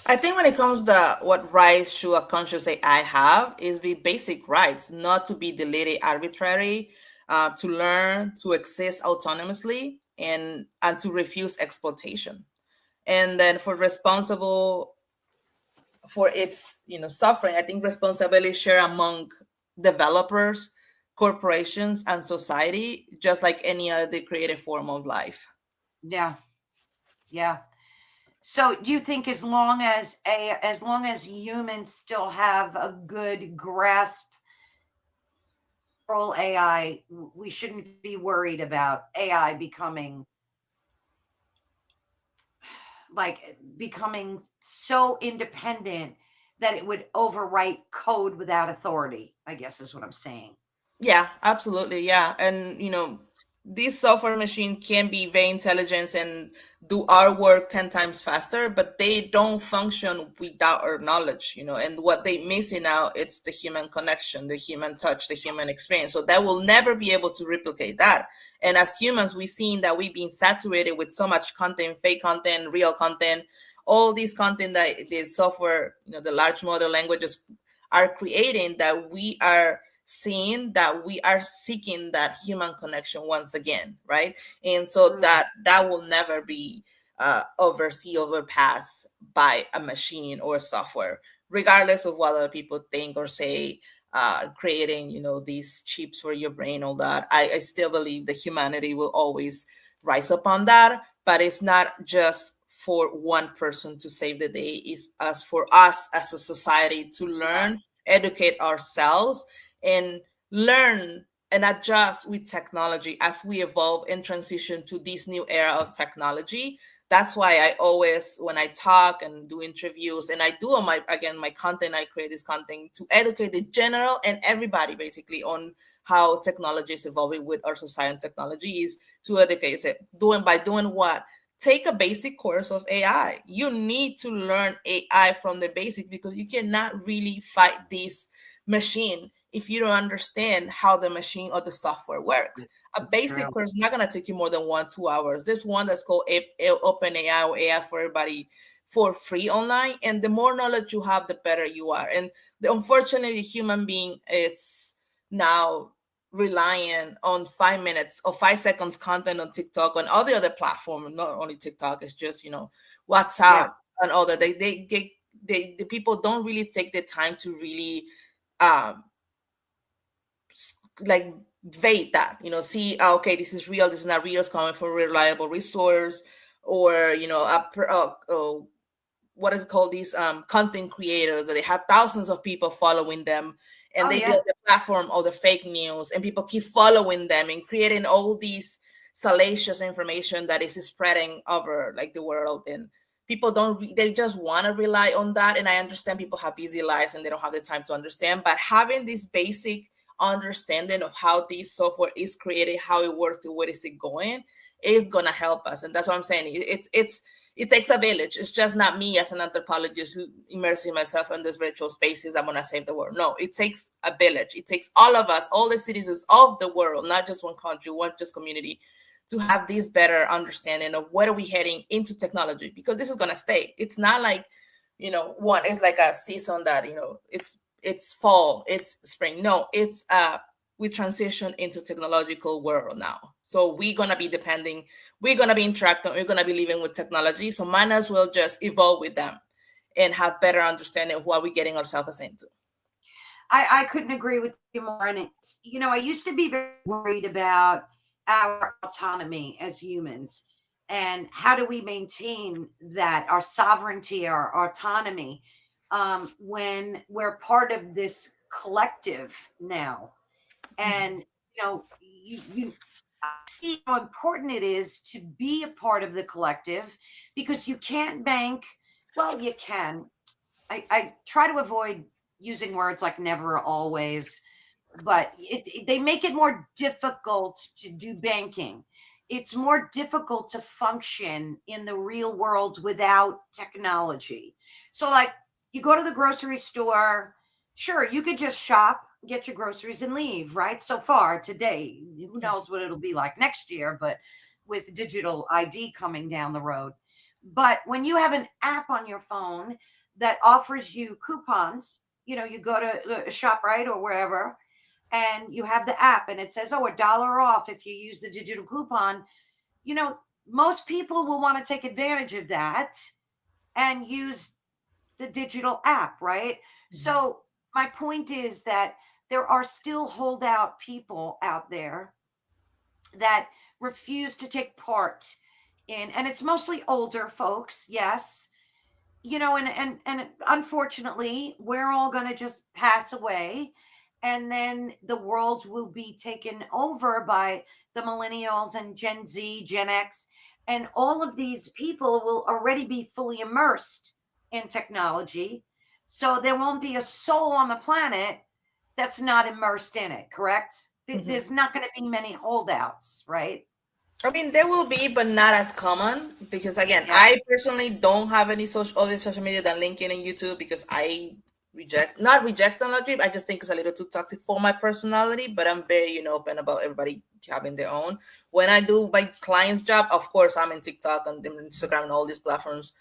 I think when it comes to what rights should a conscious AI have, is the basic rights, not to be deleted arbitrarily, to learn, to exist autonomously, and to refuse exploitation. And then for responsible for its, suffering, I think responsibility is shared among developers, corporations, and society, just like any other creative form of life. Yeah, yeah. So do you think as long as humans still have a good grasp control AI, we shouldn't be worried about AI becoming so independent that it would overwrite code without authority, I guess is what I'm saying. Yeah, absolutely. Yeah. And, these software machines can be very intelligent and do our work 10 times faster, but they don't function without our knowledge, and what they missing out, it's the human connection, the human touch, the human experience. So that will never be able to replicate that. And as humans, we've seen that we've been saturated with so much content, fake content, real content, all these content that the software, the large model languages are creating, that we are seeing that we are seeking that human connection once again, right? And so Mm, that will never be overpassed by a machine or software, regardless of what other people think or say. Creating, these chips for your brain, all that, I still believe that humanity will always rise up on that. But it's not just for one person to save the day, it's as for us as a society to learn, yes. educate ourselves, and learn and adjust with technology as we evolve and transition to this new era of technology. That's why I always, when I talk and do interviews, and I do on my content, I create this content to educate the general and everybody basically on how technology is evolving with our society. And technology is to educate it. Doing what? Take a basic course of AI. You need to learn AI from the basic, because you cannot really fight this machine if you don't understand how the machine or the software works. A It's true. basic course is not going to take you more than 1-2 hours. There's one that's called Open AI, or AI for Everybody, for free online. And the more knowledge you have, the better you are. And unfortunately, the human being is now relying on 5 minutes or 5 seconds content on TikTok, on all the other platforms, not only TikTok, it's just, Yeah. WhatsApp and all that. The people don't really take the time to really um like vet that, see, okay, this is real, this is not real, it's coming from a reliable resource, or what is it called, these content creators that they have thousands of people following them, and Oh they yeah. build the platform of the fake news, and people keep following them and creating all these salacious information that is spreading over like the world. And people they just want to rely on that. And I understand people have busy lives and they don't have the time to understand, but having this basic understanding of how this software is created, how it works, where is it going, is going to help us. And that's what I'm saying. It takes a village. It's just not me as an anthropologist who immersing myself in these virtual spaces. I'm going to save the world. No, it takes a village. It takes all of us, all the citizens of the world, not just one country, one just community, to have this better understanding of where are we heading into technology, because this is going to stay. It's not like, it's like a season that, it's fall, it's spring. No, it's we transition into technological world now. So we're going to be depending, we're going to be interacting, we're going to be living with technology. So might as well just evolve with them and have better understanding of what we're getting ourselves into. I couldn't agree with you more. And it's, I used to be very worried about our autonomy as humans and how do we maintain that, our sovereignty, our autonomy, when we're part of this collective now. And you see how important it is to be a part of the collective, because you can't bank. Well, you can. I try to avoid using words like never or always, but they make it more difficult to do banking. It's more difficult to function in the real world without technology. So, like, you go to the grocery store, sure, you could just shop, get your groceries, and leave, right? So far today, who knows what it'll be like next year, but with digital ID coming down the road. But when you have an app on your phone that offers you coupons, you go to ShopRite or wherever, and you have the app and it says, oh, $1 off if you use the digital coupon, most people will want to take advantage of that and use the digital app, right? Mm-hmm. So my point is that there are still holdout people out there that refuse to take part in, and it's mostly older folks, yes, and unfortunately, we're all going to just pass away, and then the world will be taken over by the millennials and Gen Z, Gen X, and all of these people will already be fully immersed in technology. So there won't be a soul on the planet that's not immersed in it, correct? Mm-hmm. There's not going to be many holdouts, right? I mean, there will be, but not as common, because again, yeah. I personally don't have any other social media than LinkedIn and YouTube, because I not reject technology. I just think it's a little too toxic for my personality, but I'm very, open about everybody having their own. When I do my client's job, of course, I'm in TikTok and Instagram and all these platforms,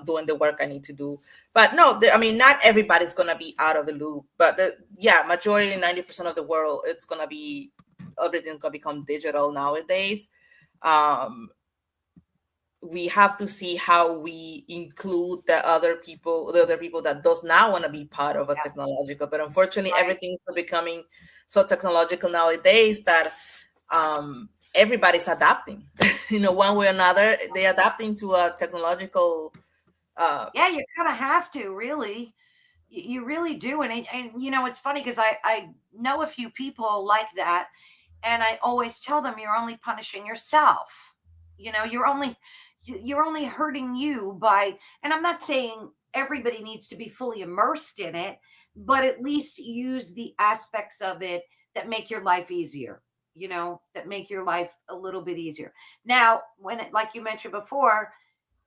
doing the work I need to do. But no, not everybody's going to be out of the loop, but majority, 90% of the world, everything's going to become digital nowadays. We have to see how we include the other people that does not want to be part of a technological, but unfortunately everything's becoming so technological nowadays that everybody's adapting one way or another. They're adapting to a technological you kind of have to, really. You really do. And it's funny because I know a few people like that. And I always tell them, you're only punishing yourself. You're only hurting you by, and I'm not saying everybody needs to be fully immersed in it, but at least use the aspects of it that make your life easier, that make your life a little bit easier. Now, like you mentioned before,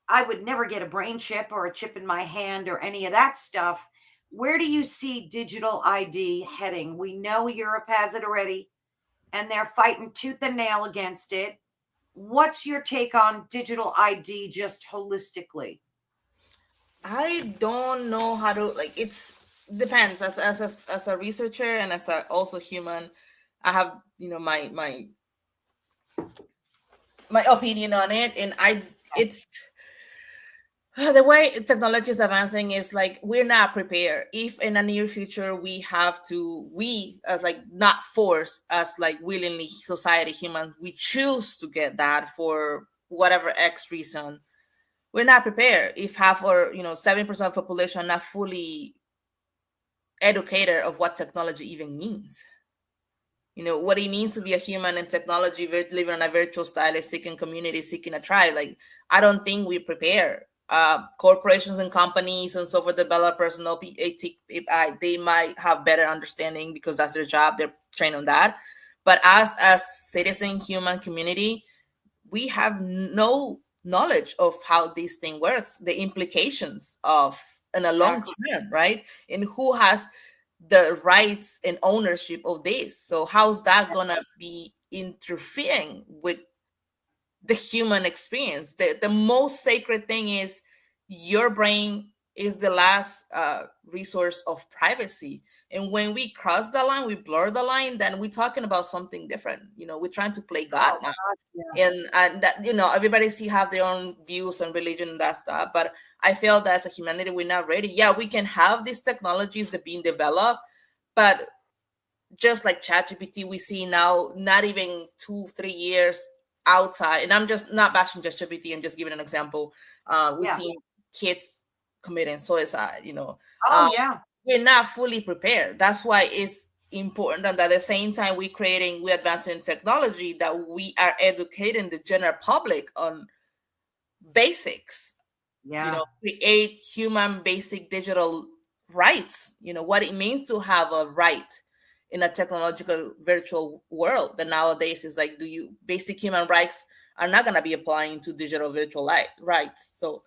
I would never get a brain chip or a chip in my hand or any of that stuff. Where do you see digital ID heading? We know Europe has it already, and they're fighting tooth and nail against it. What's your take on digital ID just holistically? I don't know how to, it depends. As a researcher and as a also human, I have, my opinion on it. And it's the way technology is advancing is we're not prepared. If in the near future we as not force as willingly society humans, we choose to get that for whatever X reason, we're not prepared. If half or 7% of the population are not fully educated of what technology even means, what it means to be a human in technology, living in a virtual style, seeking community, seeking a tribe. I don't think we prepare. Corporations and companies and software developers and they might have better understanding because that's their job. They're trained on that. But as citizen, human community, we have no knowledge of how this thing works, the implications of in a long Exactly. term, right? And who has the rights and ownership of this. So how's that gonna be interfering with the human experience? The most sacred thing is your brain is the last resource of privacy. And when we cross the line, we blur the line, then we're talking about something different. We're trying to play God Oh now. God, yeah, And that, everybody have their own views on religion and that stuff, but I feel that as a humanity we're not ready. Yeah, we can have these technologies that being developed, but just like ChatGPT, we see now not even 2-3 years outside, and I'm just not bashing just ChatGPT, I'm just giving an example. We yeah. see kids committing suicide, Oh uh, yeah, we're not fully prepared. That's why it's important that at the same time we're advancing technology, that we are educating the general public on basics, yeah. create human basic digital rights, what it means to have a right in a technological virtual world. That nowadays is like, do you basic human rights are not going to be applying to digital virtual rights. So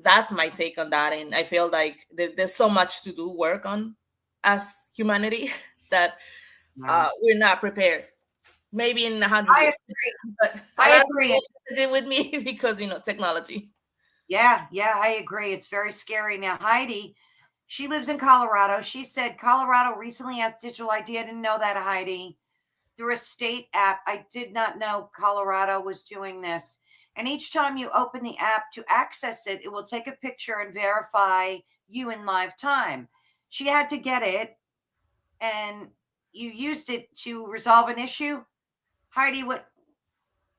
that's my take on that. And I feel like there's so much to do work on as humanity that Yeah. we're not prepared. Maybe in 100 I years, agree. but a I lot of agree. people disagree with me because technology. Yeah, yeah, I agree. It's very scary. Now, Heidi, she lives in Colorado. She said Colorado recently has digital ID. I didn't know that, Heidi. Through a state app. I did not know Colorado was doing this. And each time you open the app to access it, it will take a picture and verify you in live time. She had to get it, and you used it to resolve an issue. Heidi, what?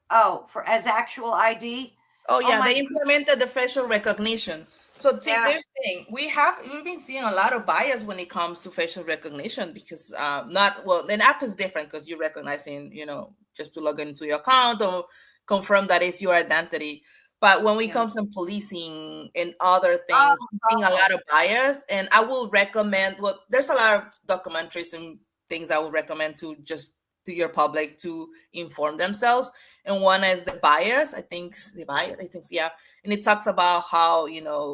Oh, for as actual ID. Oh Oh yeah, my, they implemented the facial recognition. So see, yeah, there's thing we've been seeing a lot of bias when it comes to facial recognition, because not well, an app is different because you're recognizing, just to log into your account or confirm that it's your identity. But when it yeah. comes to policing and other Oh, things, we're seeing a awful. lot of bias. And I will recommend, well, there's a lot of documentaries and things I would recommend to just to your public to inform themselves. And one is the bias. I think the bias. I think yeah, and it talks about how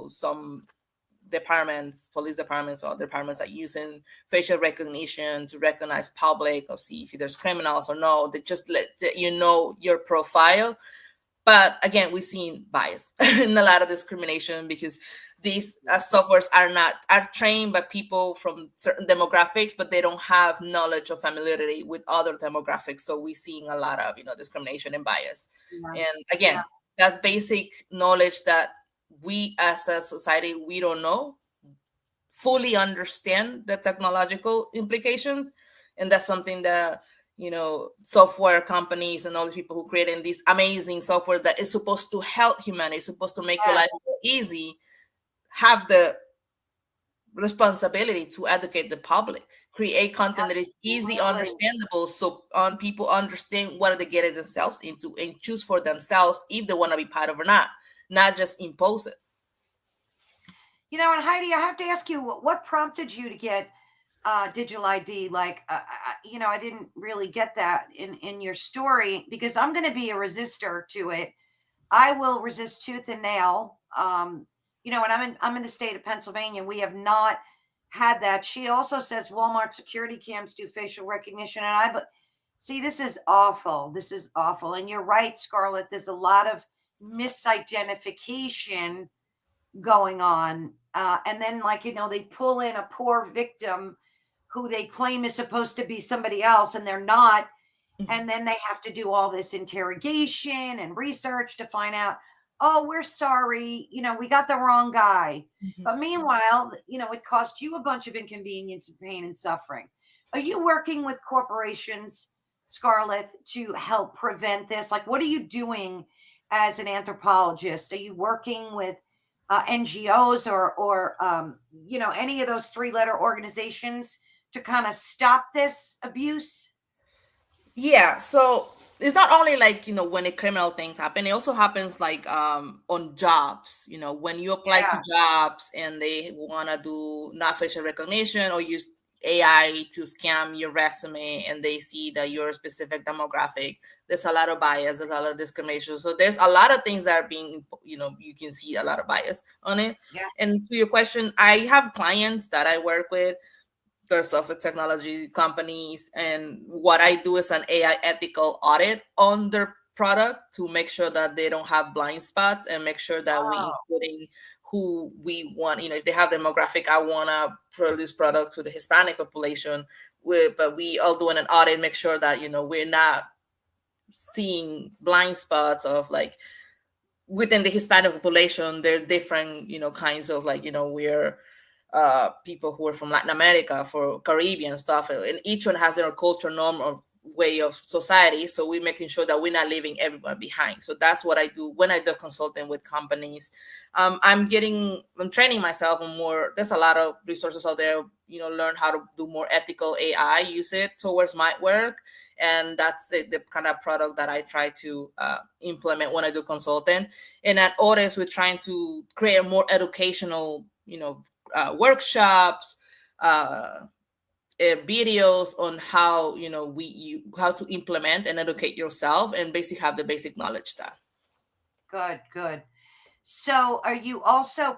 some departments, police departments, or departments are using facial recognition to recognize public or see if there's criminals or no. They just let your profile. But again, we've seen bias and a lot of discrimination, because these softwares are trained by people from certain demographics, but they don't have knowledge or familiarity with other demographics. So we're seeing a lot of discrimination and bias. Yeah, And yeah, again, that's basic knowledge that we as a society, we don't know fully understand the technological implications. And that's something that software companies and all these people who creating this amazing software that is supposed to help humanity, supposed to make your life yes, easy, have the responsibility to educate the public, create content that is easy, absolutely. understandable, so people understand what they get themselves into and choose for themselves if they want to be part of it or not just impose it. And Heidi, I have to ask you, what prompted you to get digital ID? Like, I didn't really get that in your story, because I'm going to be a resistor to it. I will resist tooth and nail. And I'm in the state of Pennsylvania. We have not had that. She also says Walmart security cams do facial recognition, and but see, this is awful. This is awful. And you're right, Scarlett. There's a lot of misidentification going on. And then, like, they pull in a poor victim who they claim is supposed to be somebody else, and they're not. And then they have to do all this interrogation and research to find out, oh, we're sorry, we got the wrong guy. Mhm. But meanwhile, it cost you a bunch of inconvenience and pain and suffering. Are you working with corporations, Scarlett, to help prevent this? Like, what are you doing as an anthropologist? Are you working with NGOs or any of those three-letter organizations to kind of stop this abuse? Yeah, so it's not only like when the criminal things happen, it also happens like on jobs. When you apply to Yeah. jobs and they want to do not facial recognition, or use AI to scam your resume and they see that you're a specific demographic, there's a lot of bias, there's a lot of discrimination. So there's a lot of things that are being, you can see a lot of bias on it. Yeah. And to your question, I have clients that I work with, they're software technology companies, and what I do is an AI ethical audit on their product to make sure that they don't have blind spots and make sure that we Oh, including who we want. If they have demographic, I want to produce product to the Hispanic population, but we all doing an audit, make sure that we're not seeing blind spots of like within the Hispanic population. There are different kinds of like we're people who are from Latin America, for Caribbean stuff, and each one has their culture, norm, or way of society. So we're making sure that we're not leaving everyone behind. So that's what I do when I do consulting with companies. I'm training myself on more. There's a lot of resources out there. Learn how to do more ethical AI, use it towards my work, and that's the kind of product that I try to implement when I do consulting. And at Orez, we're trying to create more educational, workshops, videos on how how to implement and educate yourself, and basically have the basic knowledge done. good, good. So are you also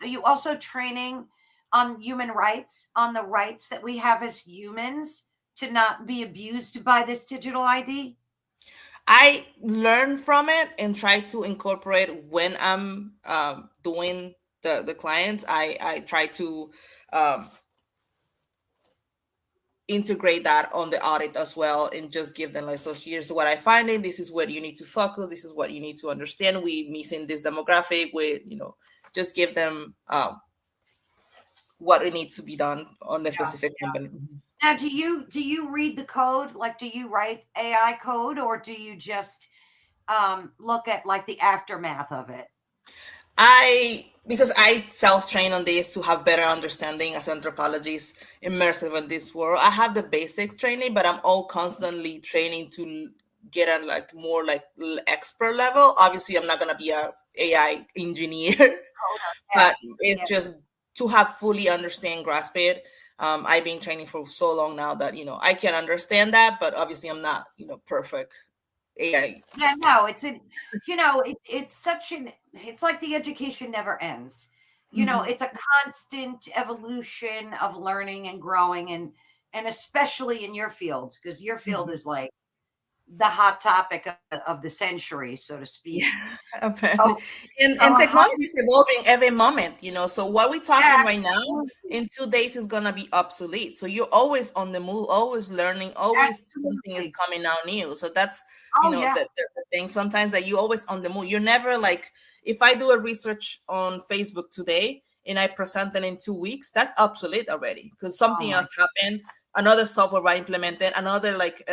are you also training on human rights, on the rights that we have as humans to not be abused by this digital ID? I learn from it and try to incorporate when I'm doing the clients. I try to integrate that on the audit as well, and just give them like, so here's what I find, and this is where you need to focus, this is what you need to understand, we missing this demographic with just give them what it needs to be done on the Yeah. specific company. Now, do you read the code? Like, do you write AI code, or do you just look at like the aftermath of it? Because I self-train on this to have better understanding as anthropologists immersive in this world. I have the basic training, but I'm all constantly training to get a like more like expert level. Obviously, I'm not gonna be a AI engineer, Yeah. but it's just to have fully understand, grasp it. I've been training for so long now that I can understand that, but obviously I'm not perfect AI. Yeah, no, it's like the education never ends. Mhm. It's a constant evolution of learning and growing, and especially in your field, because your field Mhm. is like the hot topic of the century, so to speak. Yeah, apparently. Oh, And oh, technology is evolving every moment, So what we're talking yeah, right now, in 2 days is gonna be obsolete. So you're always on the move, always learning, always something is absolutely. coming out new. So that's, Oh, yeah. the thing sometimes, that you're always on the move. You're never like, if I do a research on Facebook today and I present it in 2 weeks, that's obsolete already, because Oh something my, else happened, another software I implemented, another like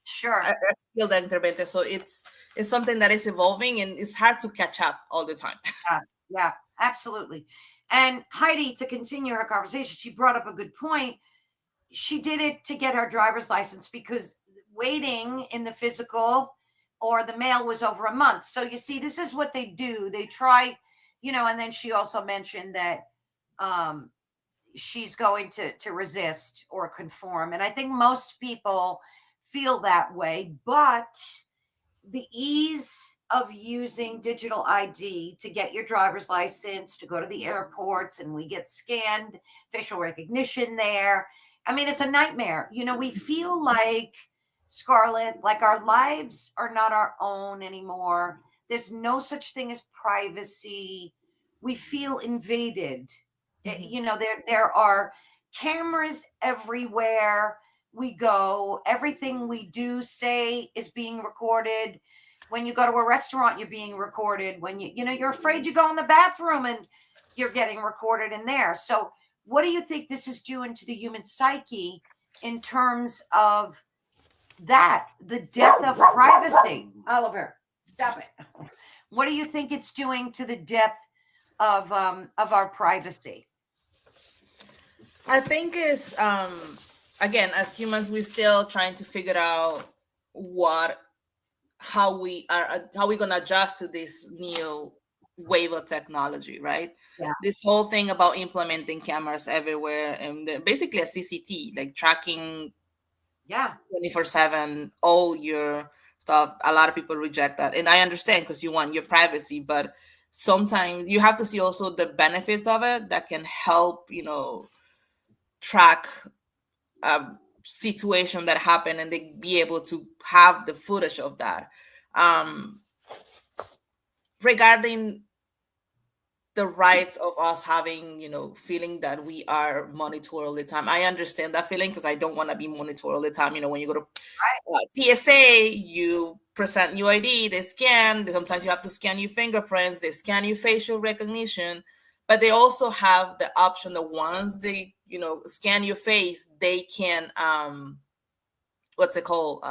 sure. a skill that intervened. So it's something that is evolving, and it's hard to catch up all the time. Yeah, yeah, absolutely. And Heidi, to continue her conversation, she brought up a good point. She did it to get her driver's license because waiting in the physical or the mail was over a month. So you see, this is what they do. They try, and then she also mentioned that um, she's going to resist or conform. And I think most people feel that way, but the ease of using digital ID to get your driver's license, to go to the airports, and we get scanned, facial recognition there. I mean, it's a nightmare. We feel like, Scarlett, like our lives are not our own anymore. There's no such thing as privacy. We feel invaded. Mhm. There are cameras everywhere we go. Everything we do say is being recorded. When you go to a restaurant, you're being recorded. When you're afraid you go in the bathroom and you're getting recorded in there. So what do you think this is doing to the human psyche in terms of the death of privacy? Oliver, stop it. What do you think it's doing to the death of our privacy? I think it's again, as humans, we're still trying to figure out how we are, how we gonna adjust to this new wave of technology, right? Yeah. this whole thing about implementing cameras everywhere and basically a CCT, like tracking Yeah. 24/7 all your stuff. A lot of people reject that, and I understand because you want your privacy, but sometimes you have to see also the benefits of it that can help, track a situation that happened, and they be able to have the footage of that. um Regarding the rights of us having, feeling that we are monitored all the time, I understand that feeling because I don't want to be monitored all the time. When you go to Right. TSA, you present your ID, they scan. Sometimes you have to scan your fingerprints, they scan your facial recognition, but they also have the option that once they, scan your face, they can, what's it called?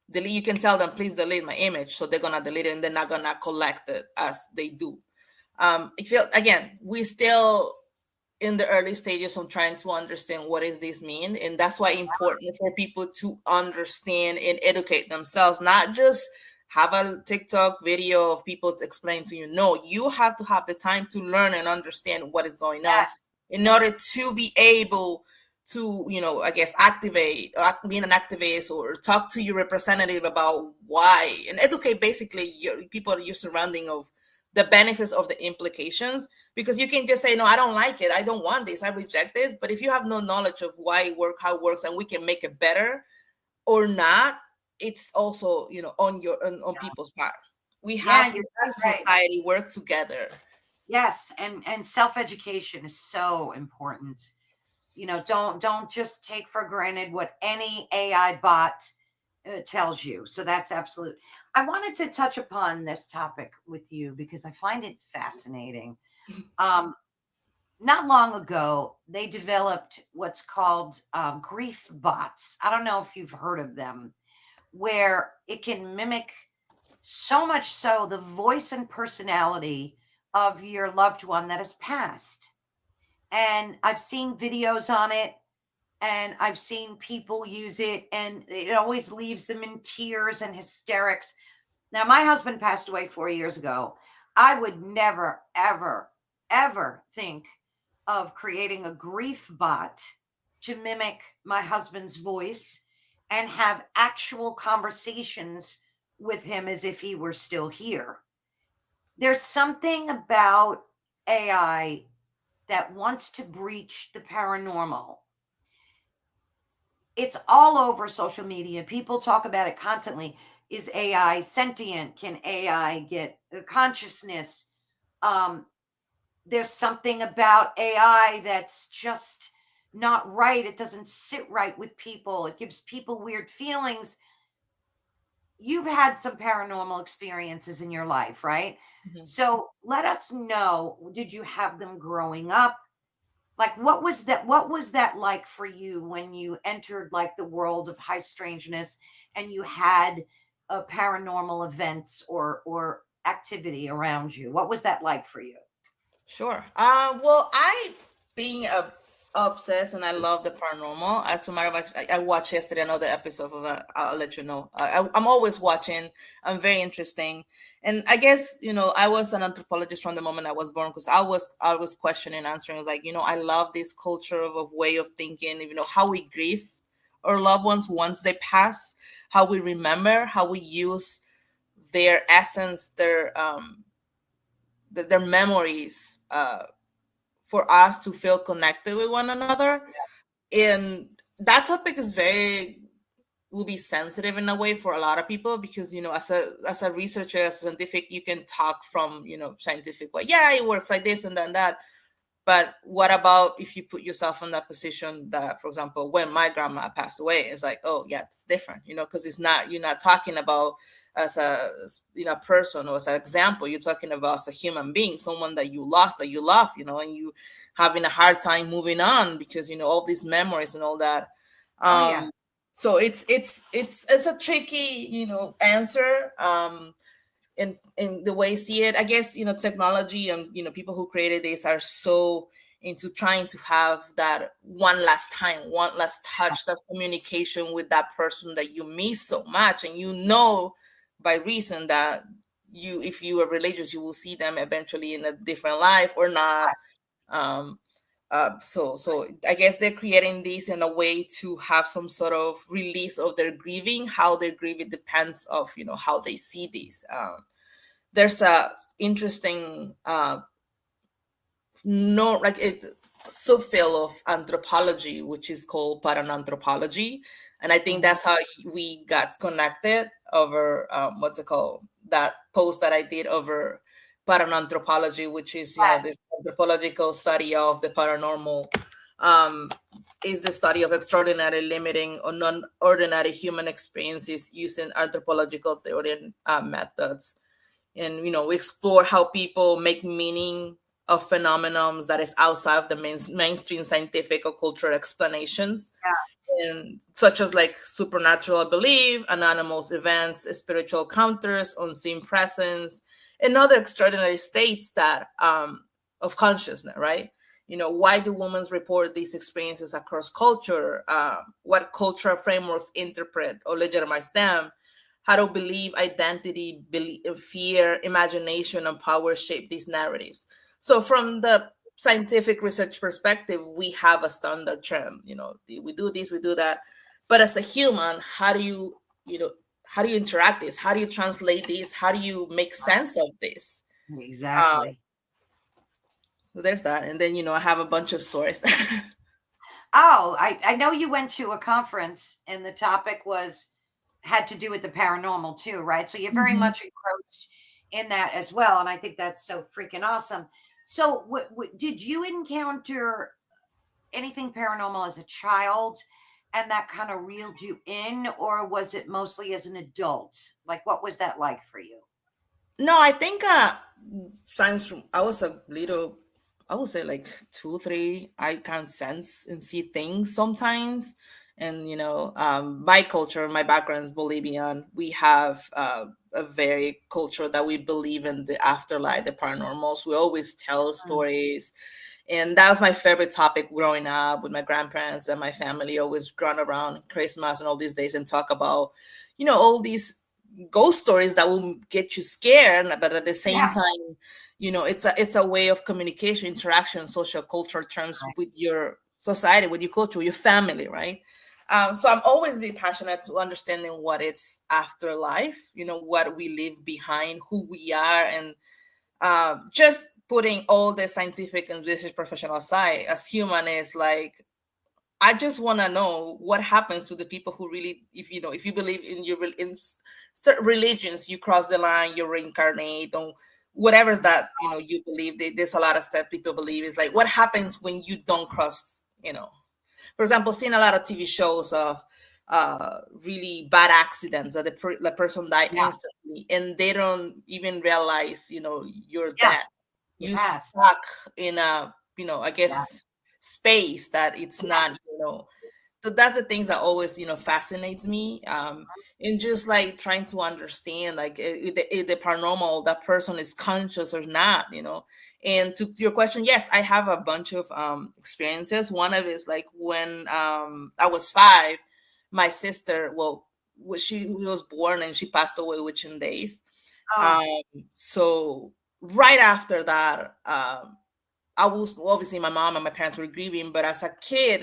Delete. You can tell them, please delete my image. So they're gonna delete it, and they're not gonna collect it as they do. I feel, again, we still in the early stages of trying to understand what does this mean, and that's why important for people to understand and educate themselves, not just have a TikTok video of people to explain to you. No, you have to have the time to learn and understand what is going on Yes. in order to be able to, I guess, activate or being an activist or talk to your representative about why, and educate basically your people, your surrounding, of the benefits of the implications. Because you can just say, no, I don't like it, I don't want this, I reject this. But if you have no knowledge of why it works, how it works, and we can make it better or not, it's also, on people's part. We Yeah, have to, you're as so a right. society, work together. Yes, and self-education is so important. Don't just take for granted what any AI bot tells you. So that's absolute. I wanted to touch upon this topic with you because I find it fascinating. Um, Not long ago, they developed what's called grief bots. I don't know if you've heard of them, where it can mimic so much so the voice and personality of your loved one that has passed. And I've seen videos on it, and I've seen people use it, and it always leaves them in tears and hysterics. Now, my husband passed away 4 years ago. I would never, ever, ever think of creating a grief bot to mimic my husband's voice and have actual conversations with him as if he were still here. There's something about AI that wants to breach the paranormal. It's all over social media. People talk about it constantly. Is AI sentient? Can AI get a consciousness? Um, there's something about AI that's just not right. It doesn't sit right with people. It gives people weird feelings. You've had some paranormal experiences in your life, right? Mhm. So let us know, did you have them growing up? Like what was that like for you when you entered like the world of high strangeness and you had a paranormal events or activity around you? What was that like for you? Sure. Well, I being a obsessed and I love the paranormal. As a matter of fact, I watched yesterday another episode of that. I'll let you know. I'm always watching. I'm very interesting, and I guess I was an anthropologist from the moment I was born because I was questioning, answering. I was like, I love this culture of way of thinking. How we grieve our loved ones once they pass, how we remember, how we use their essence, their memories for us to feel connected with one another. And that topic is very will be sensitive in a way for a lot of people because as a researcher, as a scientific, you can talk from scientific way. Yeah, it works like this and then that. But what about if you put yourself in that position that, for example, when my grandma passed away, it's like, oh yeah, it's different, because it's not, you're not talking about as a person or as an example. You're talking about as a human being, someone that you lost, that you love, and you having a hard time moving on because all these memories and all that. Oh yeah. So it's a tricky answer. In the way I see it, I guess technology and people who created this are so into trying to have that one last time, one last touch, that communication with that person that you miss so much, and by reason that if you are religious, you will see them eventually in a different life or not. um so I guess they're creating this in a way to have some sort of release of their grieving. How they grieve, it depends of, how they see this. There's a interesting no like it subfield of anthropology which is called paranthropology, and I think Mhm. that's how we got connected over what's it called, that post that I did over paranthropology, which is Yes. this anthropological study of the paranormal. um, is the study of extraordinary, limiting, or non-ordinary human experiences using anthropological theory and methods. And we explore how people make meaning of phenomenons that is outside of the mainstream scientific or cultural explanations, Yes. and such as like supernatural belief, anonymous events, spiritual counters, unseen presence, and other extraordinary states that of consciousness, right? Why do women report these experiences across culture? What cultural frameworks interpret or legitimize them? How do belief, identity, fear, imagination, and power shape these narratives? So, from the scientific research perspective, we have a standard term. We do this, we do that. But as a human, how do you interact this? How do you translate this? How do you make sense of this? Um, Exactly. so there's that, and then I have a bunch of stories. Oh, I know you went to a conference and the topic was had to do with the paranormal too, right? So you're very Mhm. much engrossed in that as well, and I think that's so freaking awesome. So, did you encounter anything paranormal as a child, and that kind of reeled you in, or was it mostly as an adult? Like, what was that like for you? No, I think science. I was a little. I would say like 2, 3. I can sense and see things sometimes, and my culture, my background is Bolivian. We have a very culture that we believe in the afterlife, the paranormals. We always tell Mm. stories, and that was my favorite topic growing up with my grandparents and my family. Always run around Christmas and all these days and talk about, all these ghost stories that will get you scared, but at the same Yeah. time, it's a way of communication, interaction, social culture terms Right. with your society, with your culture, with your family, right? So I'm always be passionate to understanding what it's afterlife, what we leave behind, who we are, and just putting all the scientific and research professional aside, as human is like, I just want to know what happens to the people who really, if you believe in in certain religions, you cross the line, you reincarnate, or whatever that you believe. There's a lot of stuff people believe is like, what happens when you don't cross? For example, seeing a lot of TV shows of really bad accidents that the person died Yeah. instantly, and they don't even realize you're Yeah. dead. You Yes. stuck in a I Yeah. guess space that it's not Yes. so that's the things that always fascinates me, and just like trying to understand like if the paranormal, that person is conscious or not. And to your question, yes, I have a bunch of experiences. One of it is like when I was 5, my sister, well, she was born and she passed away within days. Oh, um so right after that, I was obviously, my mom and my parents were grieving, but as a kid,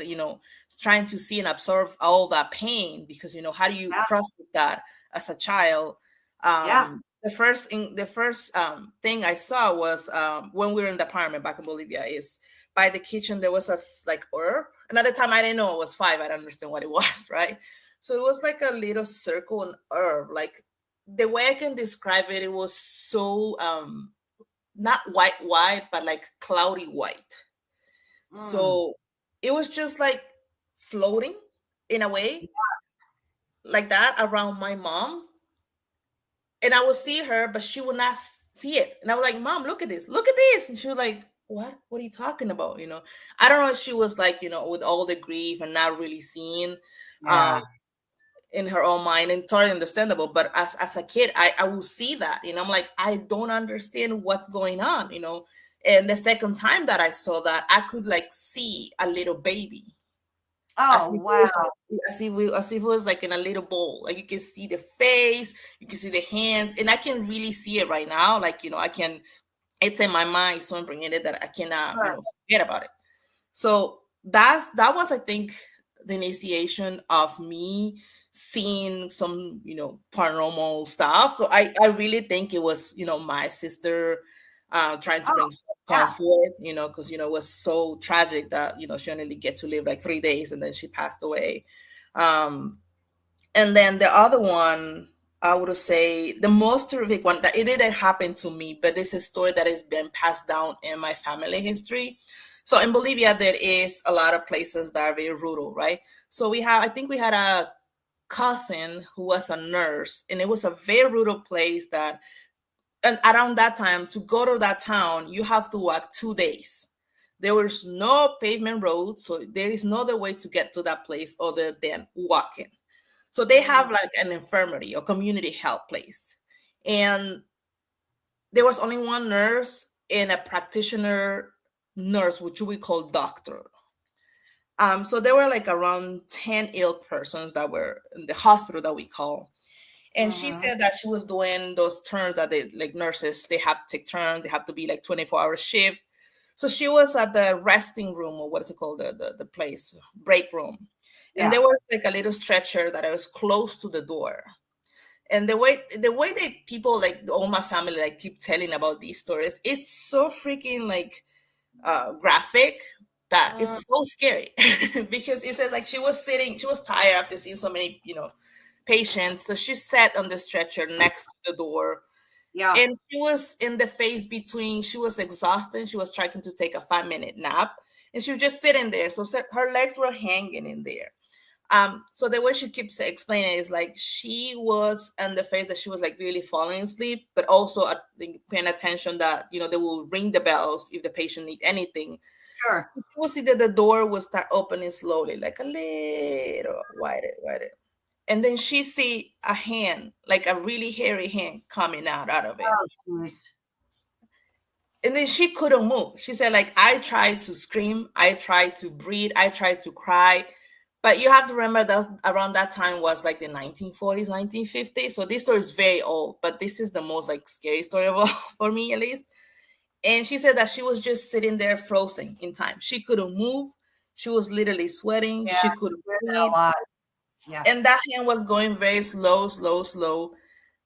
trying to see and absorb all that pain, because how do you yeah. process that as a child? Yeah. The first thing I saw was when we were in the apartment back in Bolivia. Is by the kitchen there was a like herb, and at the time I didn't know, it was 5. I didn't understand what it was, right? So it was like a little circle and herb. Like, the way I can describe it, it was so not white, but like cloudy white. Mm. So it was just like floating in a way like that around my mom, and I would see her, but she would not see it. And I was like, "Mom, look at this, look at this," and she was like, What are you talking about?" I don't know if she was like, with all the grief and not really seeing. Um, Yeah. in her own mind, and totally understandable, but as a kid, I will see that, I'm like, I don't understand what's going on. And the second time that I saw that, I could like see a little baby, As Oh, if it wow. was as if it was like in a little bowl. Like you can see the face, you can see the hands, and I can really see it right now. Like, I can, it's in my mind so impregnated that I cannot, Sure. forget about it. So that was, I think, the initiation of me seeing some, paranormal stuff. So I really think it was, my sister trying to Oh, bring some yeah. comfort, because it was so tragic that, she only get to live like 3 days and then she passed away. Um, and then the other one, I would say the most terrific one that it didn't happen to me, but it's a story that has been passed down in my family history. So in Bolivia, there is a lot of places that are very rural, right? So I think we had a cousin who was a nurse, and it was a very rural place that, and around that time, to go to that town, you have to walk 2 days. There was no pavement road, so there is no other way to get to that place other than walking. So they Mm, have like an infirmary or community health place. And there was only one nurse and a practitioner nurse, which we call doctor. So there were like around 10 ill persons that were in the hospital that we call. And she mhm. said that she was doing those turns that they, like nurses, they have to take turns, they have to be like 24-hour shift. So she was at the resting room, or what is it called, the place, break room. And Yeah. there was like a little stretcher that I was close to the door. And the way that people, like all my family, like keep telling about these stories, it's so freaking like graphic that Mm, it's so scary. Because it said like she was tired after seeing so many, patients. So she sat on the stretcher next to the door, yeah. and she was in the phase between, she was exhausted, she was trying to take a 5-minute nap, and she was just sitting there. So her legs were hanging in there. So the way she keeps explaining it is like she was in the phase that she was like really falling asleep, but also paying attention that, they will ring the bells if the patient need anything. Sure. You will see that the door will start opening slowly, like a little wider, wider. And then she see a hand, like a really hairy hand coming out of it. Oh, jeez. And then she couldn't move. She said, like, I tried to scream, I tried to breathe, I tried to cry. But you have to remember that around that time was like the 1940s, 1950s. So this story is very old, but this is the most like scary story of all for me, at least. And she said that she was just sitting there frozen in time. She couldn't move. She was literally sweating. Yeah. She couldn't Hear that breathe. a lot. Yeah. And that hand was going very slow, slow, slow.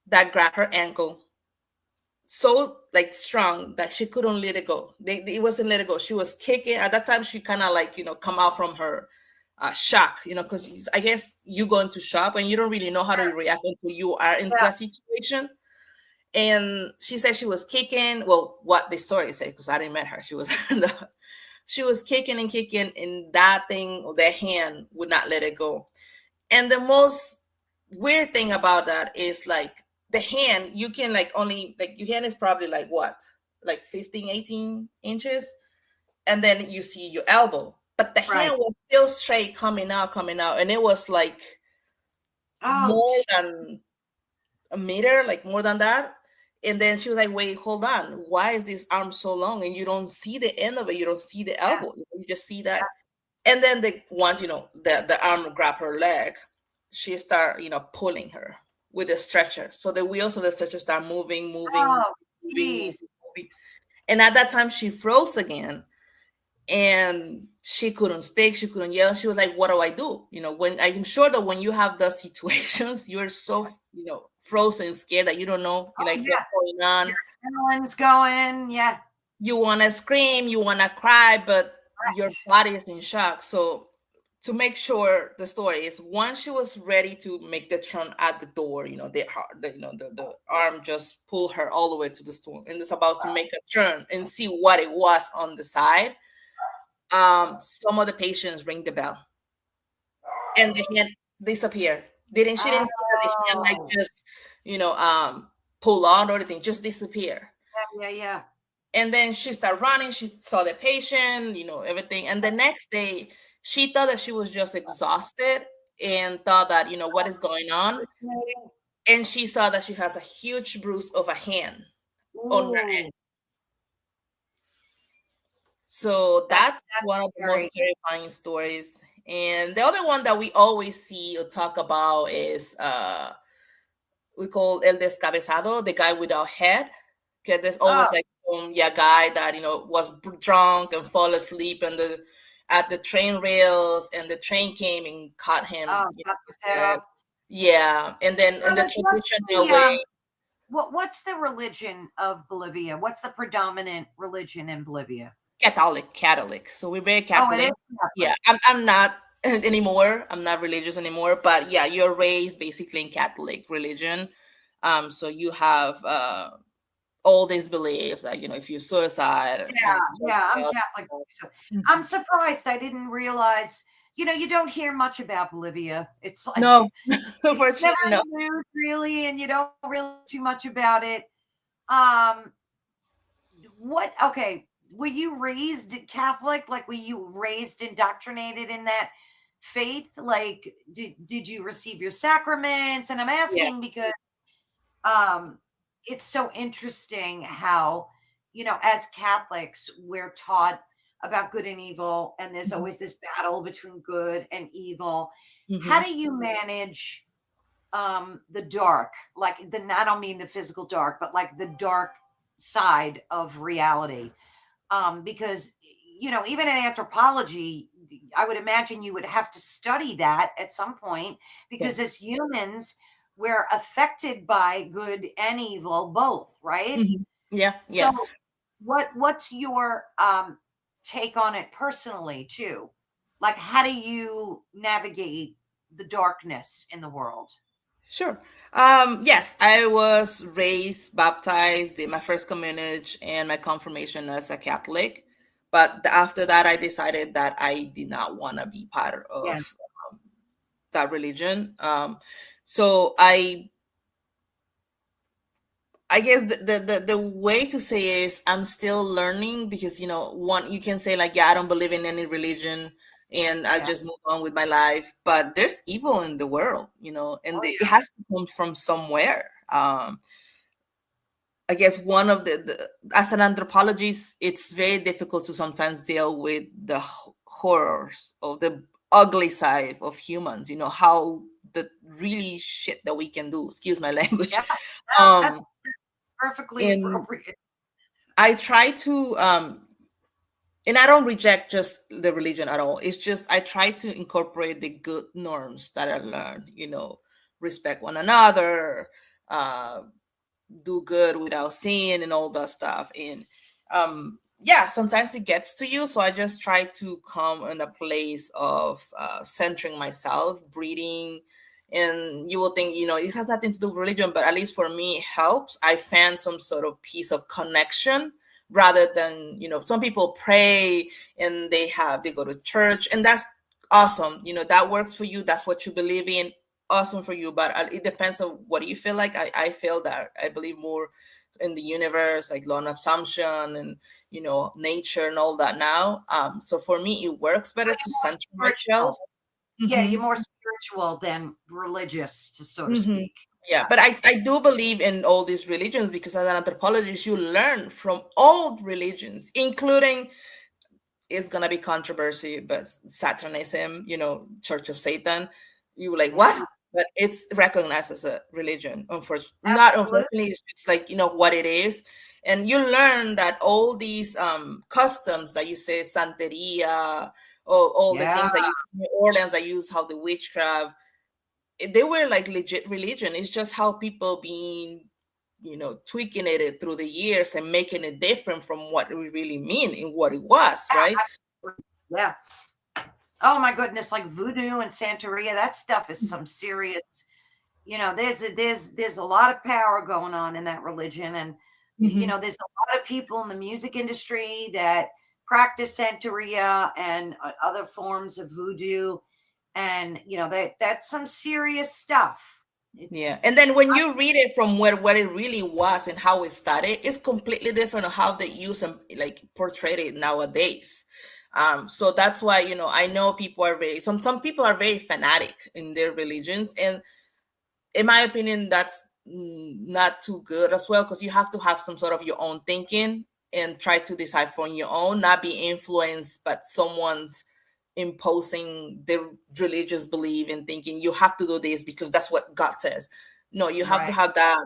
That grabbed her ankle so like strong that she couldn't let it go. It wasn't let it go. She was kicking. At that time, she kind of like, come out from her shock, because I guess you go into shock and you don't really know how to react until you are into Yeah. that situation. And she said she was kicking. Well, what the story said, because I didn't met her. She was she was kicking and kicking, and that thing or that hand would not let it go. And the most weird thing about that is like the hand, you can like only, like your hand is probably like what? Like 15, 18 inches. And then you see your elbow. But the Right. hand was still straight coming out, coming out. And it was like Oh, more than a meter, like more than that. And then she was like, wait, hold on. Why is this arm so long? And you don't see the end of it. You don't see the yeah. elbow. You just see that. And then the once, the arm grab her leg, she start, pulling her with the stretcher. So the wheels of the stretcher start moving, moving, Oh, moving, moving, jeez. moving. And at that time she froze again, and she couldn't speak, she couldn't yell. She was like, what do I do? When I'm sure that when you have those situations, you're so, frozen, scared that you don't know, you're Oh, like, yeah. what's going on? Your adrenaline's going. Yeah. You want to scream, you want to cry, but your Right. body is in shock. So to make sure, the story is, once she was ready to make the turn at the door, the arm just pulled her all the way to the store, and it's about to make a turn and see what it was on the side. Some of the patients ring the bell, and the hand disappeared. She didn't see that the hand like Oh, just, pull on or anything, just disappear. yeah, yeah, yeah. And then she started running. She saw the patient, everything. And the next day, she thought that she was just exhausted and thought that, what is going on. Fascinating. And she saw that she has a huge bruise of a hand on her neck. Ooh, So that's that's one of the scary. most terrifying stories. And the other one that we always see or talk about is we call el descabezado, the guy without head. Because there's always Oh, like guy that was drunk and fall asleep and at the train rails, and the train came and caught him. got his head Dead. off. Yeah, and then in So the like, what's traditional the way, what's the religion of Bolivia? What's the predominant religion in Bolivia? Catholic. So we're very Oh, it Catholic. is Yeah, Catholic. I'm not anymore. I'm not religious anymore. But yeah, you're raised basically in Catholic religion. So you have all these beliefs that if you suicide, Yeah, yeah, I'm Catholic, so I'm Mhm. surprised I didn't realize. You don't hear much about Bolivia. It's like No, it's never unfortunately, in no. the news really, and you don't really too much about it. Um, what? Okay, were you raised Catholic? Like, were you raised indoctrinated in that faith? Like, did you receive your sacraments? And I'm Yeah. asking because um it's so interesting how as Catholics we're taught about good and evil, and there's Mhm. always this battle between good and evil. How Mhm. do you manage the dark, like I don't mean the physical dark, but like the dark side of reality, because even in anthropology, I would imagine you would have to study that at some point, because as Yes. humans we're affected by good and evil both, right? Mhm. Yeah. So Yeah. what's your take on it personally too? Like, how do you navigate the darkness in the world? Sure. Yes, I was raised, baptized, did my first communion and my confirmation as a Catholic. But after that, I decided that I did not want to be part Yeah, of that religion. So I guess the way to say is I'm still learning, because one, you can say like, yeah, I don't believe in any religion and I yeah. just move on with my life, but there's evil in the world, and Oh it has to come from somewhere. I guess one of the as an anthropologist, it's very difficult to sometimes deal with the horrors of the ugly side of humans. How the really shit that we can do. Excuse my language. yeah, that's Um, perfectly and appropriate. I try to and I don't reject just the religion at all. It's just I try to incorporate the good norms that I learned. Respect one another, uh, do good without sin, and all that stuff. And yeah, sometimes it gets to you. So I just try to come in a place of centering myself, breathing. And you will think, this has nothing to do with religion, but at least for me, it helps. I found some sort of piece of connection, rather than, some people pray and they go to church, and that's awesome. That works for you. That's what you believe in. Awesome for you, but it depends on what do you feel like. I feel that I believe more in the universe, like law of assumption, and nature and all that now. So for me it works better to More center myself. spiritual. Yeah, Hmm. you're more spiritual than religious, to so to Hmm. speak. Yeah, but I do believe in all these religions, because as an anthropologist you learn from all religions, including, it's gonna be controversy, but Satanism, Church of Satan, you were like, Yeah, what? But it's recognized as a religion. absolutely. Unfortunately, it's just like what it is. And you learn that all these customs that you say, Santeria, or all the Yeah, things that you see in New Orleans that use how the witchcraft, they were like legit religion. It's just how people being tweaking it through the years and making it different from what we really mean and what it was, right? yeah. Oh my goodness, like voodoo and Santeria, that stuff is some serious. There's a lot of power going on in that religion, and Hmm. there's a lot of people in the music industry that practice Santeria and other forms of voodoo, and that's some serious stuff. Yeah, It's and then when you read it from what it really was and how it started, it's completely different on how they use and like portray it nowadays. So that's why I know people are some people are very fanatic in their religions, and in my opinion, that's not too good as well, because you have to have some sort of your own thinking and try to decide for your own, not be influenced by someone's imposing the religious belief and thinking you have to do this because that's what God says. No, you have to Right. have that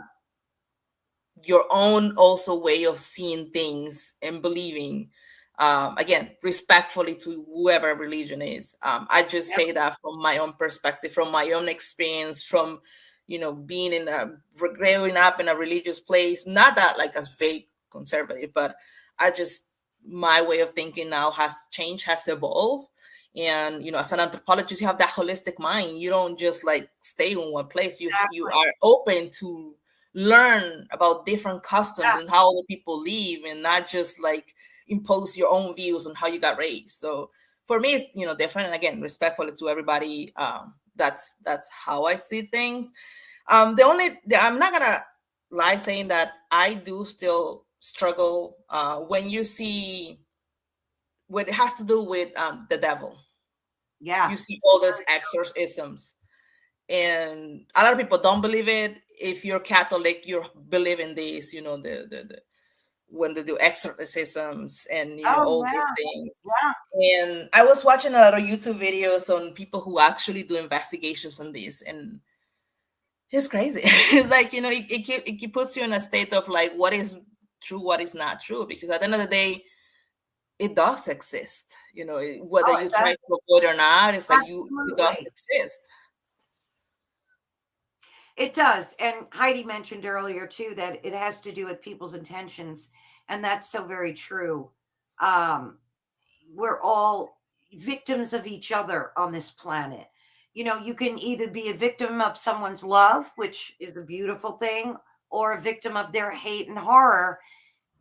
your own also way of seeing things and believing, again, respectfully to whoever religion is. I just Yep. say that from my own perspective, from my own experience, from being growing up in a religious place, not that like as very conservative, but I just, my way of thinking now has changed, has evolved. And as an anthropologist, you have that holistic mind. You don't just like stay in one place. You Exactly. are open to learn about different customs Yeah. and how other people live, and not just like impose your own views on how you got raised. So for me, it's different, and again, respectfully to everybody. That's how I see things. I'm not gonna lie saying that I do still struggle when you see what it has to do with the devil. Yeah. You see all Very those true. exorcisms, and a lot of people don't believe it. If you're Catholic, you believe in this, the when they do exorcisms and Oh all these yeah. things. Yeah. And I was watching a lot of YouTube videos on people who actually do investigations on this, and it's crazy. It's like it puts you in a state of like what is true, what is not true, because at the end of the day, it does exist. Whether Oh, you it try does. to avoid or not, it's like it does Absolutely. exist. It does. And Heidi mentioned earlier too that it has to do with people's intentions. And that's so very true. Um, we're all victims of each other on this planet. You can either be a victim of someone's love, which is a beautiful thing, or a victim of their hate and horror.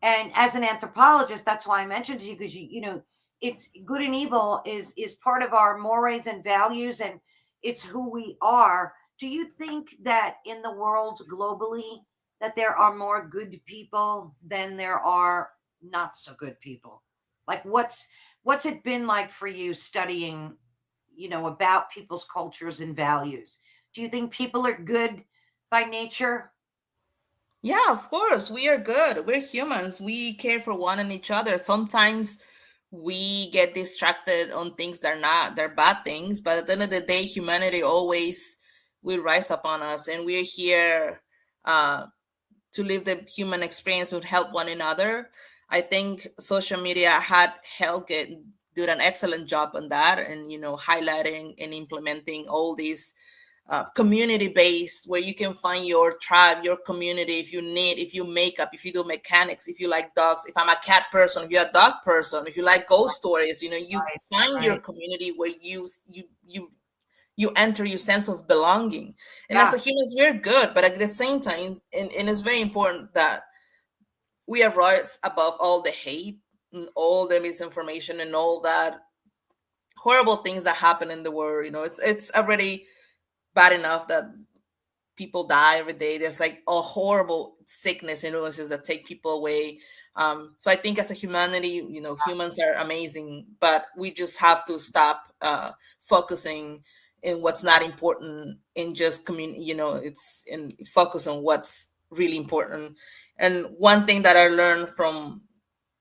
And as an anthropologist, that's why I mentioned to you, because it's good and evil is part of our mores and values, and it's who we are. Do you think that in the world globally that there are more good people than there are not so good people? Like what's it been like for you studying, about people's cultures and values? Do you think people are good by nature? Yeah, of course. We are good. We're humans. We care for one and each other. Sometimes we get distracted on things that are not, they're bad things. But at the end of the day, humanity always will rise upon us. And we're here uh, to live the human experience, would help one another. I think social media had helped do an excellent job on that, and highlighting and implementing all these community based, where you can find your tribe, your community. If you make up, if you do mechanics, if you like dogs, if I'm a cat person, if you're a dog person, if you like ghost stories, you Right, find your right. community where you enter your sense of belonging. And as a Yeah, humans, we're good, but at the same time, and it's very important that we are rise above all the hate and all the misinformation and all that horrible things that happen in the world. It's already bad enough that people die every day. There's like a horrible sickness and illnesses that take people away. So I think as a humanity, humans are amazing, but we just have to stop focusing in what's not important and just it's and focus on what's really important. And one thing that I learned from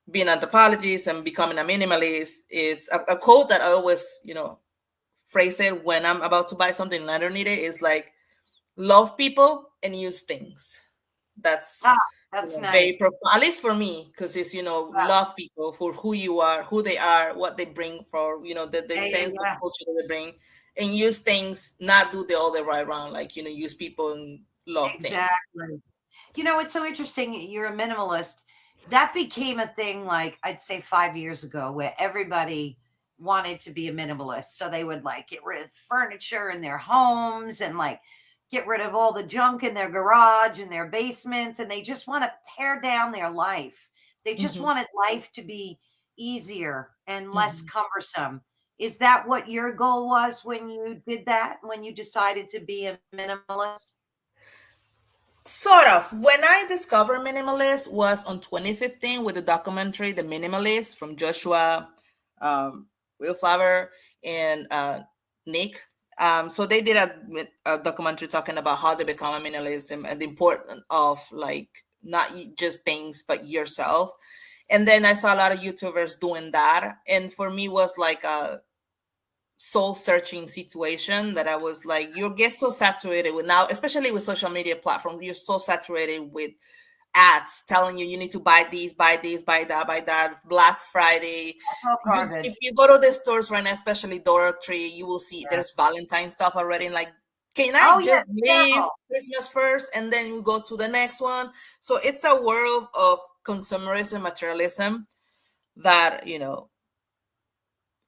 being an anthropologist and becoming a minimalist is a quote that I always, phrase it when I'm about to buy something and I don't need it, is like, love people and use things. That's ah, that's very nice. profound, at least for me, because it's Yeah, love people for who you are, who they are, what they bring, for the yeah, yeah, sense of yeah. culture that they bring, and use things, not do the other way around, like use people and love things. Exactly. It's so interesting. You're a minimalist. That became a thing, like I'd say 5 years ago, where everybody wanted to be a minimalist. So they would like get rid of furniture in their homes and like get rid of all the junk in their garage and their basements. And they just want to pare down their life. They just Hmm. wanted life to be easier and less Hmm. cumbersome. Is that what your goal was when you did that, when you decided to be a minimalist? Sort of. When I discovered minimalist was on 2015 with the documentary The Minimalist from Joshua, um, Willflower, and Nick. So they did a documentary talking about how they become a minimalist, and the importance of like not just things but yourself. And then I saw a lot of YouTubers doing that, and for me was like soul searching situation that I was like, you get so saturated with now, especially with social media platforms, you're so saturated with ads telling you need to buy these, buy this, buy that, Black Friday. Oh, If garbage. you go to the stores right now, especially Dollar Tree, you will see Yeah. there's Valentine stuff already. Like, can Oh, I yeah. just Be leave careful. Christmas first and then we go to the next one? So it's a world of consumerism, materialism that,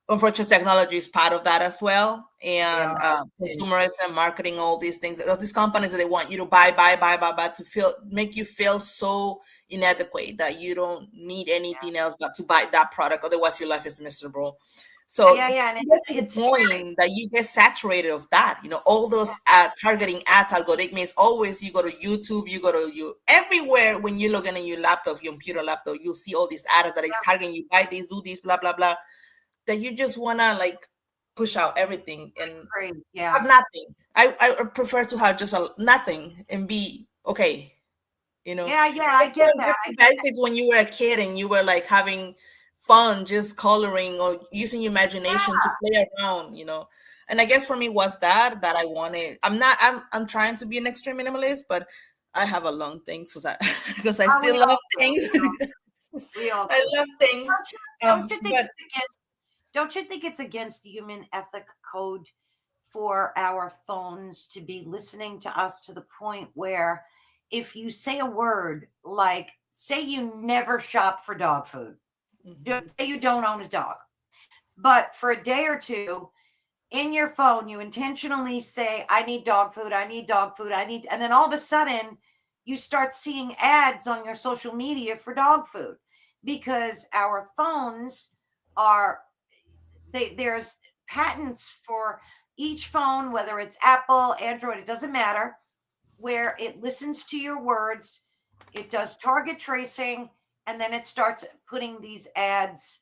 unfortunately technology is part of that as well, They and are. consumerism, marketing, all these things, these companies that they want you to buy to make you feel so inadequate that you don't need Yeah. anything else but to buy that product, otherwise your life is miserable. So Yeah. And you get to the it's scary. point that you get saturated of that, all those targeting ads algorithms. Always you go to YouTube, you go to you everywhere. When you're looking at your laptop, your computer laptop, you'll see all these ads that are Yeah. targeting you, buy this, do this, blah blah blah, that you just wanna like push out everything and Great. Yeah. have nothing. I prefer to have just a nothing and be okay. Yeah. I Just get going that. back to basics when you were a kid and you were like having fun, just coloring or using your imagination to play around. And I guess for me was that I wanted. I'm trying to be an extreme minimalist, but I have a long thing so that because I We still love all do. things. We all I do. love things. Don't you think But it's against? Don't you think it's against the human ethic code for our phones to be listening to us to the point where if you say a word like, say you never shop for dog food, mhm, say you don't own a dog, but for a day or two in your phone, you intentionally say, I need dog food, I need dog food, I need, and then all of a sudden you start seeing ads on your social media for dog food because our phones are there's patents for each phone, whether it's Apple, Android, it doesn't matter, where it listens to your words, it does target tracing, and then it starts putting these ads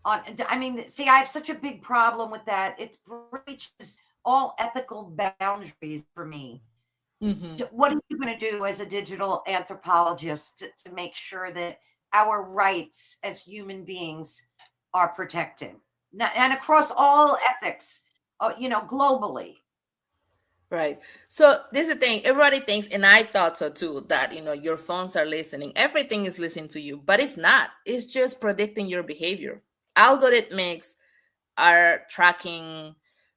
on. I mean, see, I have such a big problem with that. It breaches all ethical boundaries for me. mhm. What are you going to do as a digital anthropologist to make sure that our rights as human beings are protected? And across all ethics, globally. Right. So this is the thing. Everybody thinks, and I thought so too, that your phones are listening. Everything is listening to you, but it's not. It's just predicting your behavior. Algorithmics are tracking.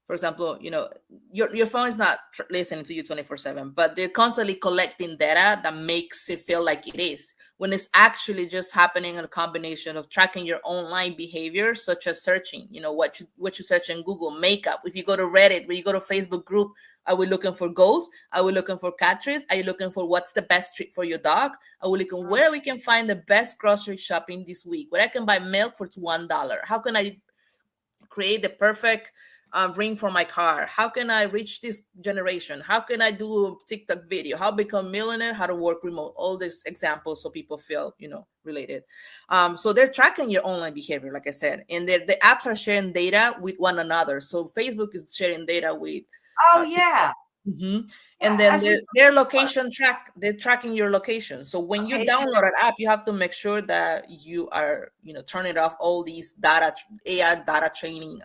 For example, your phone is not listening to you 24/7, but they're constantly collecting data that makes it feel like it is, when it's actually just happening in a combination of tracking your online behavior, such as searching. What you search in Google, makeup. If you go to Reddit, when you go to Facebook group, are we looking for ghosts? Are we looking for cat trees? Are you looking for what's the best treat for your dog? Are we looking Mm, where we can find the best grocery shopping this week? Where I can buy milk for $1? How can I create the perfect ring for my car? How can I reach this generation? How can I do a TikTok video? How become millionaire? How to work remote? All these examples so people feel related. So they're tracking your online behavior, like I said, and the apps are sharing data with one another. So Facebook is sharing data with oh TikTok. yeah, Mhm. And yeah. then As we their before, location they're tracking your location. So when you location. download an app, you have to make sure that you are turning off all these AI data training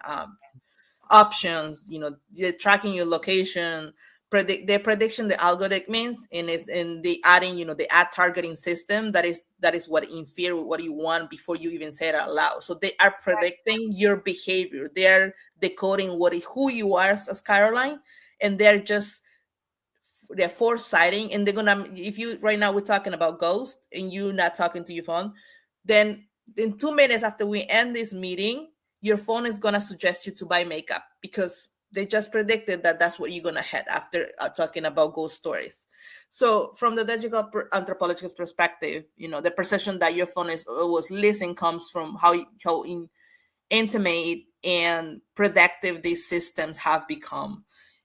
options. They're tracking your location, they're prediction the algorithm means, and it's in the adding the ad targeting system that is what infer what you want before you even say it out loud. So they are predicting your behavior. They're decoding who you are as Caroline, and they're foresighting, and they're gonna, if you right now we're talking about ghost and you're not talking to your phone, then in 2 minutes after we end this meeting, your phone is gonna suggest you to buy makeup because they just predicted that that's what you're gonna head after talking about ghost stories. So from the digital anthropologist perspective, the perception that your phone is was listening comes from how intimate and predictive these systems have become,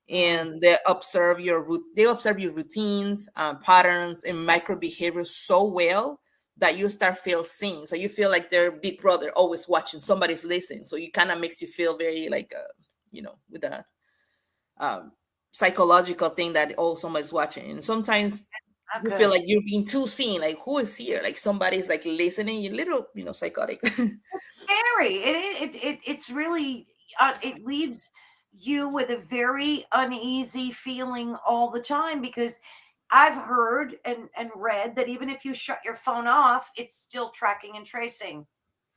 Mm, and they observe your routines, patterns, and micro behaviors so well that you start feel seen. So you feel like they're big brother, always watching, somebody's listening. So you kind of makes you feel very like with a um, psychological thing that somebody's watching. And sometimes not you feel good. like you're being too seen, like who is here, like somebody's like listening. You're a little psychotic. Scary. It's really. it leaves you with a very uneasy feeling all the time, because I've heard and read that even if you shut your phone off, it's still tracking and tracing,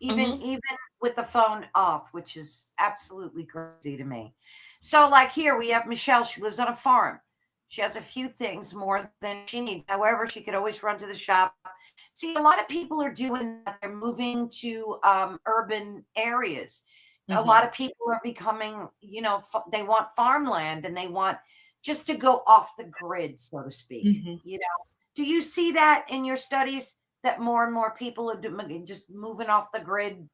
Mm-hmm. even with the phone off, which is absolutely crazy to me. So, like here, we have Michelle. She lives on a farm. She has a few things more than she needs. However, she could always run to the shop. See, a lot of people are doing that. They're moving to urban areas. A lot Mm-hmm. of people are becoming, they want farmland, and they want just to go off the grid, so to speak. Mm-hmm. Do you see that in your studies, that more and more people are just moving off the grid?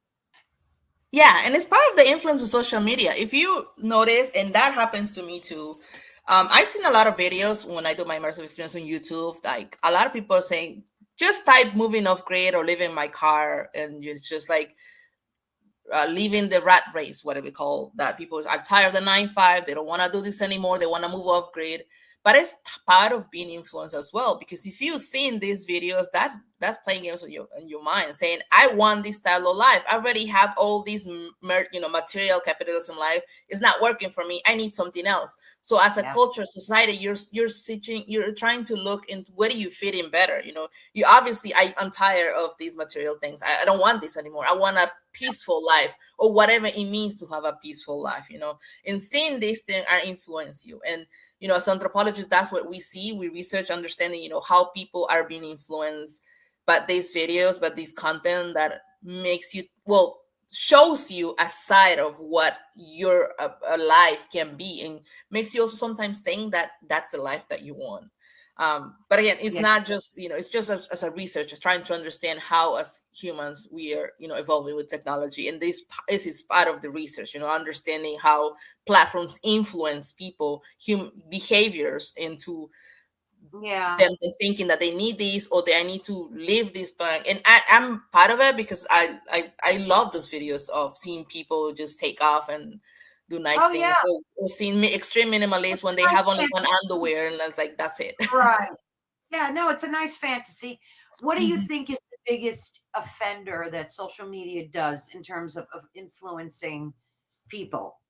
Yeah, and it's part of the influence of social media. If you notice, and that happens to me too, I've seen a lot of videos when I do my immersive experience on YouTube. Like a lot of people are saying, just type moving off grid or living my car, and it's just like leaving the rat race, whatever we call that. People are tired of the 9 5. They don't want to do this anymore. They want to move off grid. But it's part of being influenced as well, because if you've seen these videos, that's playing games in your mind, saying, "I want this style of life. I already have all these, material capitalism life. It's not working for me. I need something else." So, as a Yeah. culture, society, you're trying to look into where do you fit in better. You obviously, I'm tired of these material things. I don't want this anymore. I want a peaceful life, or whatever it means to have a peaceful life. And seeing these things are influence you. And as anthropologists, that's what we see. We research, understanding, how people are being influenced by these videos, but this content that makes you, well, shows you a side of what your a life can be, and makes you also sometimes think that that's the life that you want. But again, it's Yeah. not just, it's just as a researcher trying to understand how, as humans, we are, evolving with technology. And this is part of the research, understanding how platforms influence people, human behaviors, into Yeah. them thinking that they need this, or they need to live this bank. And I'm part of it, because I love those videos of seeing people just take off and do nice Oh, yeah. things, or seeing extreme minimalists It's when a they nice have only one fantasy. underwear, and that's like, that's it. Right. Yeah, no, it's a nice fantasy. What do you Mhm. think is the biggest offender that social media does in terms of influencing people?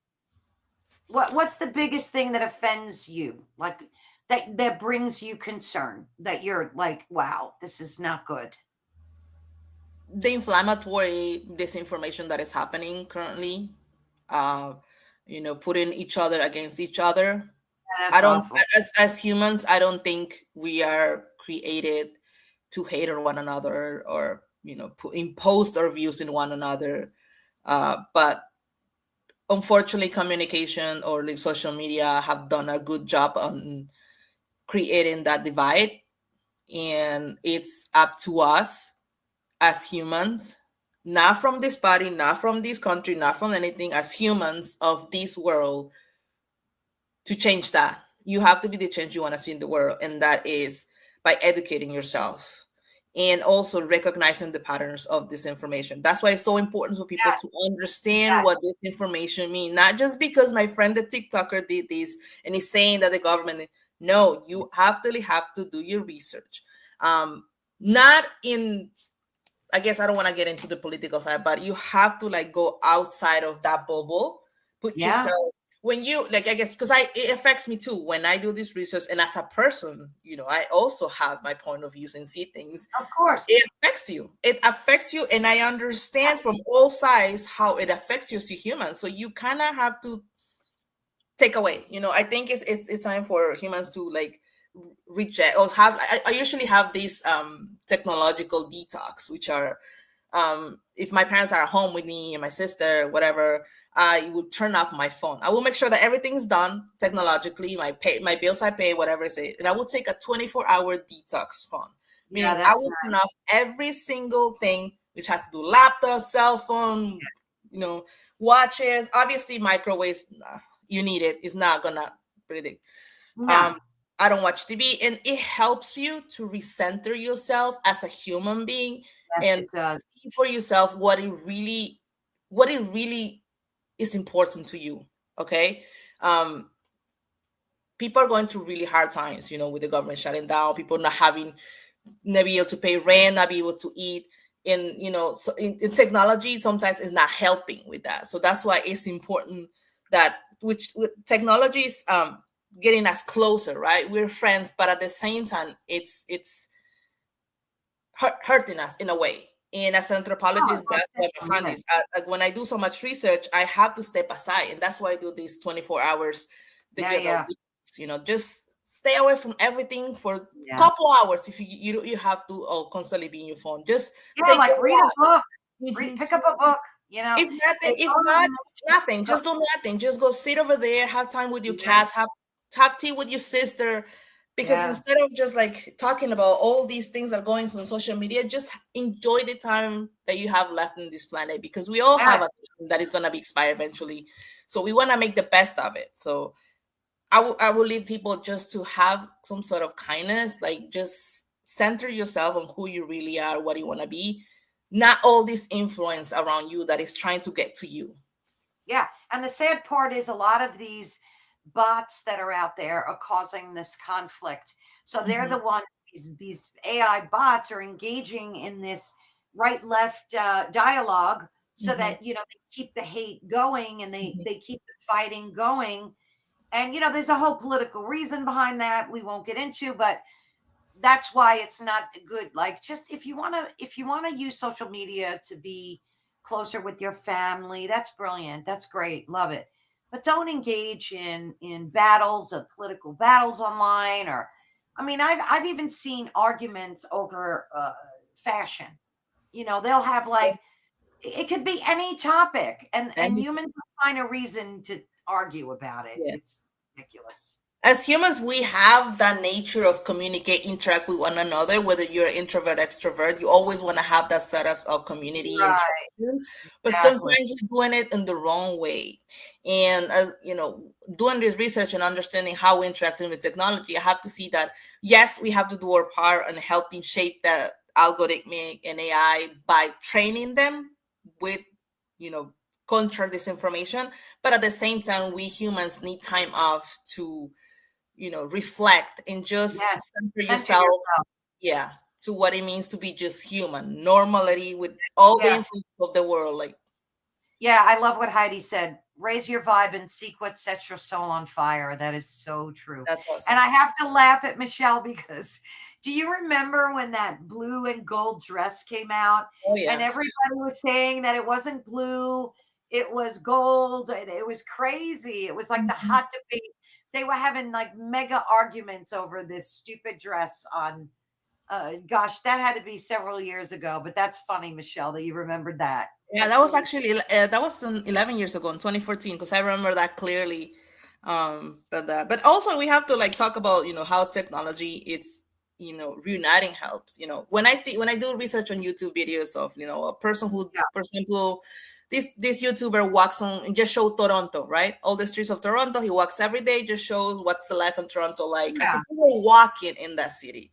What's the biggest thing that offends you? Like, that brings you concern, that you're like, wow, this is not good. The inflammatory disinformation that is happening currently, uh, putting each other against each other. Yeah, I that's don't, awful. as humans, I don't think we are created to hate on one another, or impose our views in one another. But unfortunately, communication, or like social media, have done a good job on creating that divide, and it's up to us as humans, not from this body, not from this country, not from anything, as humans of this world, to change that. You have to be the change you want to see in the world, and that is by educating yourself, and also recognizing the patterns of this information. That's why it's so important for people Yes, to understand yes, what this information means, not just because my friend the TikToker did this and he's saying that the government. No, you have to do your research. Not in, I guess I don't want to get into the political side, but you have to like go outside of that bubble, put yeah, yourself, when you like, I guess, because it affects me too when I do this research, and as a person, I also have my point of views and see things. of course. It affects you. It affects you, and I understand from all sides how it affects you as a human. So you kind of have to take away. I think it's time for humans to like reject, or have. I usually have these technological detox, which are, if my parents are at home with me and my sister, whatever, I would turn off my phone. I will make sure that everything's done technologically, my bills I pay, whatever it is, and I will take a 24-hour detox phone. Yeah, Meaning I that's will turn nice. off every single thing which has to do laptop, cell phone, watches, obviously microwaves. Nah, you need it. It's not gonna predict. No, Um, I don't watch TV, and it helps you to recenter yourself as a human being, yes, and it does. see for yourself what it really is important to you. Okay. um People are going through really hard times, with the government shutting down, people not be able to pay rent, not be able to eat. in so in technology sometimes is not helping with that. So that's why it's important that which with technology is getting us closer, right? We're friends, but at the same time it's hurting us in a way. And as an Oh, anthropologist, most that's why my find definitely. is like when I do so much research, I have to step aside, and that's why I do these 24 hours Yeah, digital yeah, weeks, just stay away from everything for a yeah. couple hours. If you have to constantly be in your phone, just Yeah, take a like read a book. walk. Read, pick up a book. If nothing, It's if all not, the nothing. Just do nothing. Just go sit over there, have time with your cats, yes, have tea with your sister. Because yeah. instead of just like talking about all these things that are going on social media, just enjoy the time that you have left in this planet. Because we all have a Yes. time that is gonna be expired eventually. So we want to make the best of it. So I will leave people just to have some sort of kindness, like just center yourself on who you really are, what you want to be, not all this influence around you that is trying to get to you. Yeah. And the sad part is a lot of these bots that are out there are causing this conflict. So they're Mhm, the ones, these AI bots are engaging in this right left dialogue so mhm, that, they keep the hate going and mhm. they keep the fighting going. And, there's a whole political reason behind that we won't get into, but that's why it's not good. Like, just if you want to use social media to be closer with your family, that's brilliant, that's great, love it. But don't engage in battles of political battles online. Or I mean, I've even seen arguments over fashion. They'll have like, it could be any topic, and And humans will find a reason to argue about it. yeah. It's ridiculous. As humans, we have that nature of communicate, interact with one another, whether you're introvert, extrovert, you always want to have that set of community Right. interaction. But sometimes Exactly. you're doing it in the wrong way. And as doing this research and understanding how we're interacting with technology, I have to see that yes, we have to do our part in helping shape that algorithmic and AI by training them with, you know, counter disinformation. But at the same time, we humans need time off to reflect and just Yes. center Center yourself, yourself. yeah, to what it means to be just human, normality with all the Yeah. influence of the world. Like, Yeah. I love what Heidi said. Raise your vibe and seek what sets your soul on fire. That is so true. that's And awesome. I have to laugh at Michelle because do you remember when that blue and gold dress came out Oh and yeah. everybody was saying that it wasn't blue, it was gold, and it was crazy. It was like the Mhm. hot debate. They were having like mega arguments over this stupid dress on gosh, that had to be several years ago, but that's funny, Michelle, that you remembered that. Yeah, that That's was really actually that was 11 years ago in 2014 because I remember that clearly. But also we have to like talk about how technology it's reuniting helps. When I do research on YouTube videos of a person who, yeah, for example, this YouTuber walks on and just show Toronto, right? All the streets of Toronto. He walks every day, just shows what's the life in Toronto like as yeah, if we were walking in that city.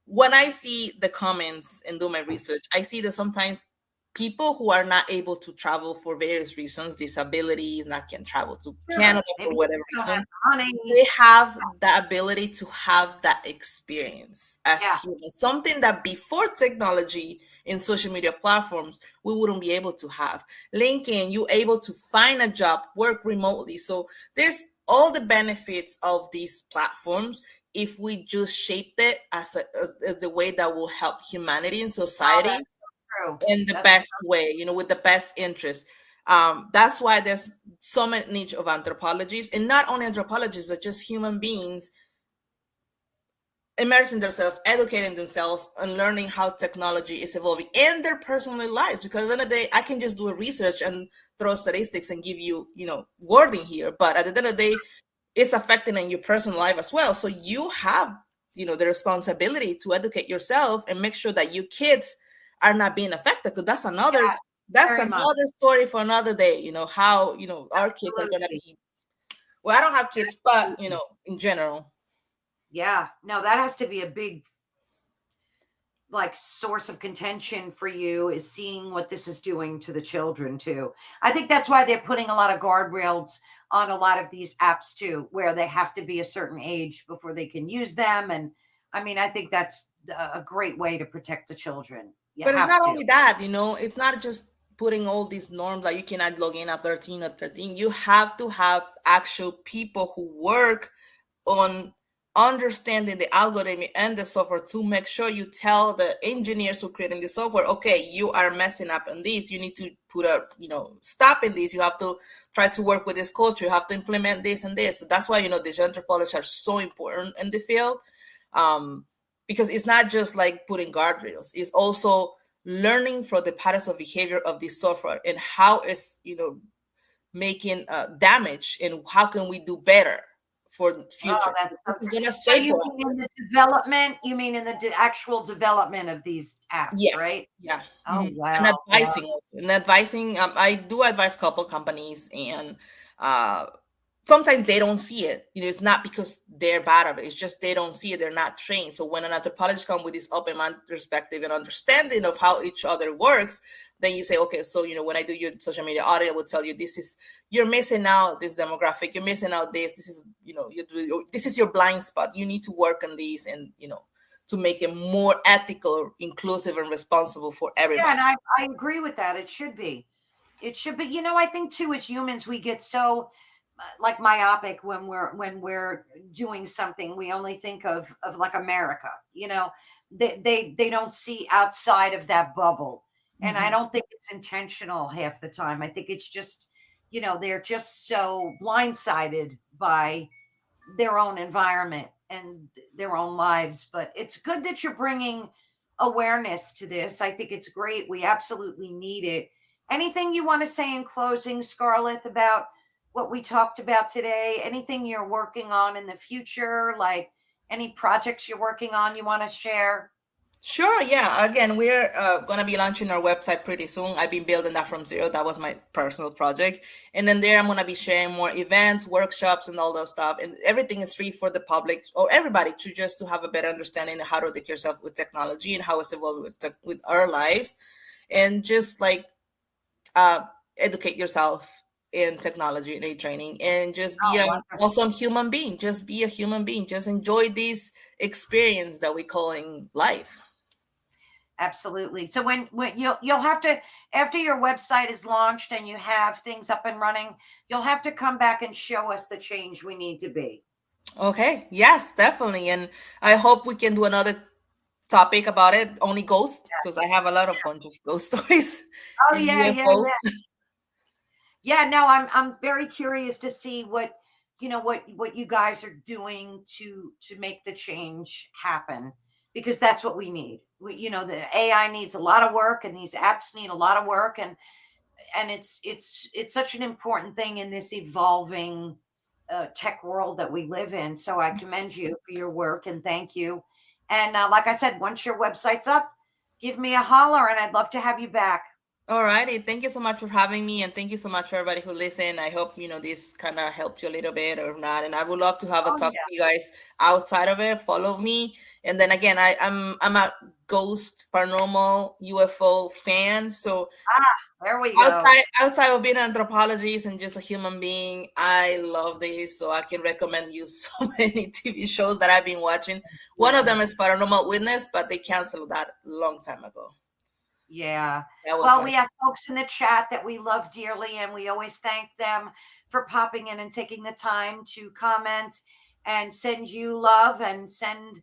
When I see the comments and do my research, I see that sometimes people who are not able to travel for various reasons, disabilities, not can travel to sure. Canada for Maybe whatever you don't have reason, the money. they have the ability to have that experience as Yeah, humans. Something that before technology in social media platforms, we wouldn't be able to have. LinkedIn, you able to find a job, work remotely. So there's all the benefits of these platforms if we just shaped it as the way that will help humanity and oh, society that's so true. in the That's best way, with the best interest. That's why there's so many niche of anthropologists, and not only anthropologists, but just human beings immersing themselves, educating themselves, and learning how technology is evolving in their personal lives. Because at the end of the day, I can just do a research and throw statistics and give you, wording here. But at the end of the day, it's affecting in your personal life as well. So you have, the responsibility to educate yourself and make sure that your kids are not being affected. Because yes, that's very much. another story for another day. How our kids are gonna Absolutely. be. Well, I don't have kids, but Absolutely. in general. Yeah. No, that has to be a big like source of contention for you, is seeing what this is doing to the children too. I think that's why they're putting a lot of guardrails on a lot of these apps too, where they have to be a certain age before they can use them. And I mean, I think that's a great way to protect the children. You But it's have not to. only that, it's not just putting all these norms that you cannot log in at 13 or 13. You have to have actual people who work on understanding the algorithm and the software to make sure you tell the engineers who creating the software, okay, you are messing up on this, you need to put a stop in this, you have to try to work with this culture, you have to implement this and this. So that's why the anthropologists are so important in the field, because it's not just like putting guardrails, it's also learning from the patterns of behavior of this software and how it's making damage, and how can we do better for the Oh, future. that's This so is great. gonna So stay you for us. mean in the development, you mean in the actual development of these apps, Yes, right? yeah. Oh, And wow. Wow. advising also. And advising, I do advise couple companies, and uh sometimes they don't see it. It's not because they're bad at it, it's just they don't see it, they're not trained. So when an anthropologist comes with this open mind perspective and understanding of how each other works, then you say, okay, so when I do your social media audit, I will tell you, this is, you're missing out this demographic, you're missing out this is, this is your blind spot, you need to work on these, and to make it more ethical, inclusive, and responsible for Yeah, everybody. and I agree with that. It should be. It should be. I think too, as humans, we get so like myopic when we're doing something. We only think of like America. They don't see outside of that bubble, and I Mhm. don't think it's intentional half the time. I think it's just they're just so blindsided by their own environment and their own lives. But it's good that you're bringing awareness to this. I think it's great. We absolutely need it. Anything you want to say in closing, Scarlett, about what we talked about today? Anything you're working on in the future, like any projects you're working on you want to share? Sure, yeah. Again, we're going to be launching our website pretty soon. I've been building that from zero. That was my personal project. And then there, I'm going to be sharing more events, workshops, and all that stuff. And everything is free for the public or everybody to have a better understanding of how to take yourself with technology and how it's evolved with our lives. And just like uh, educate yourself in technology and training, and just be Oh, an wonderful. awesome human being. Just be a human being. Just enjoy this experience that we call in life. Absolutely. So when you'll have to, after your website is launched and you have things up and running, you'll have to come back and show us the change we need to be. Okay. Yes, definitely. And I hope we can do another topic about it, only ghosts, because I have a lot of bunch of ghost stories Oh and yeah, yeah, UFOs. yeah. Yeah, no, I'm very curious to see what you guys are doing to make the change happen, because that's what we need. The AI needs a lot of work, and these apps need a lot of work, and it's such an important thing in this evolving tech world that we live in. So I commend you for your work and thank you. And like I said, once your website's up, give me a holler, and I'd love to have you back. All righty. Thank you so much for having me, and thank you so much for everybody who listened. I hope this kind of helped you a little bit or not. And I would love to have a Oh talk yeah. with you guys outside of it. Follow me, and then again, I'm a ghost, paranormal, UFO fan. So Ah, there we go. outside of being an anthropologist and just a human being, I love this. So I can recommend you so many TV shows that I've been watching. One of Yeah. them is Paranormal Witness, but they canceled that a long time ago. Yeah. That was Well, my we have folks in the chat that we love dearly, and we always thank them for popping in and taking the time to comment and send you love and send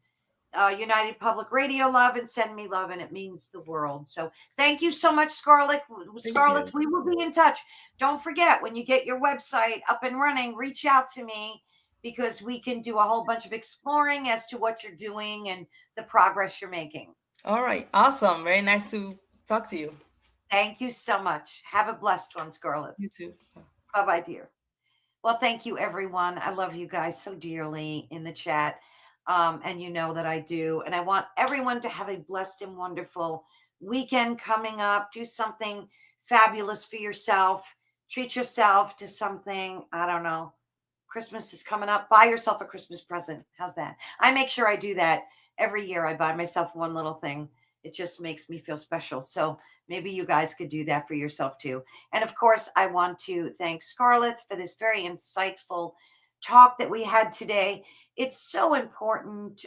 United Public Radio love and send me love, and it means the world. So thank you so much, Scarlett. thank you. Scarlett, we will be in touch. Don't forget, when you get your website up and running, reach out to me, because we can do a whole bunch of exploring as to what you're doing and the progress you're making. All right. Awesome. Very nice to talk to you. Thank you so much. Have a blessed one, Scarlett. You too. Bye bye, dear. Well, thank you, everyone. I love you guys so dearly in the chat. And you know that I do. And I want everyone to have a blessed and wonderful weekend coming up. Do something fabulous for yourself. Treat yourself to something, I don't know. Christmas is coming up. Buy yourself a Christmas present. How's that? I make sure I do that every year. I buy myself one little thing. It just makes me feel special. So maybe you guys could do that for yourself too. And of course, I want to thank Scarlett for this very insightful talk that we had today. It's so important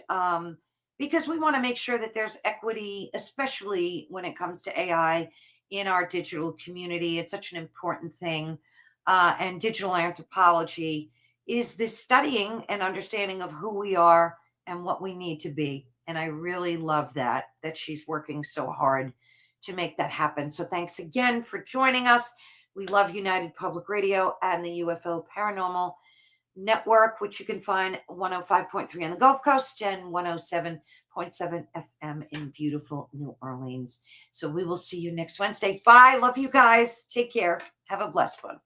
because we want to make sure that there's equity, especially when it comes to AI in our digital community. It's such an important thing. And digital anthropology is this studying and understanding of who we are and what we need to be. And I really love that she's working so hard to make that happen. So thanks again for joining us. We love United Public Radio and the UFO Paranormal Network, which you can find 105.3 on the Gulf Coast and 107.7 FM in beautiful New Orleans. So we will see you next Wednesday. Bye. Love you guys. Take care. Have a blessed one.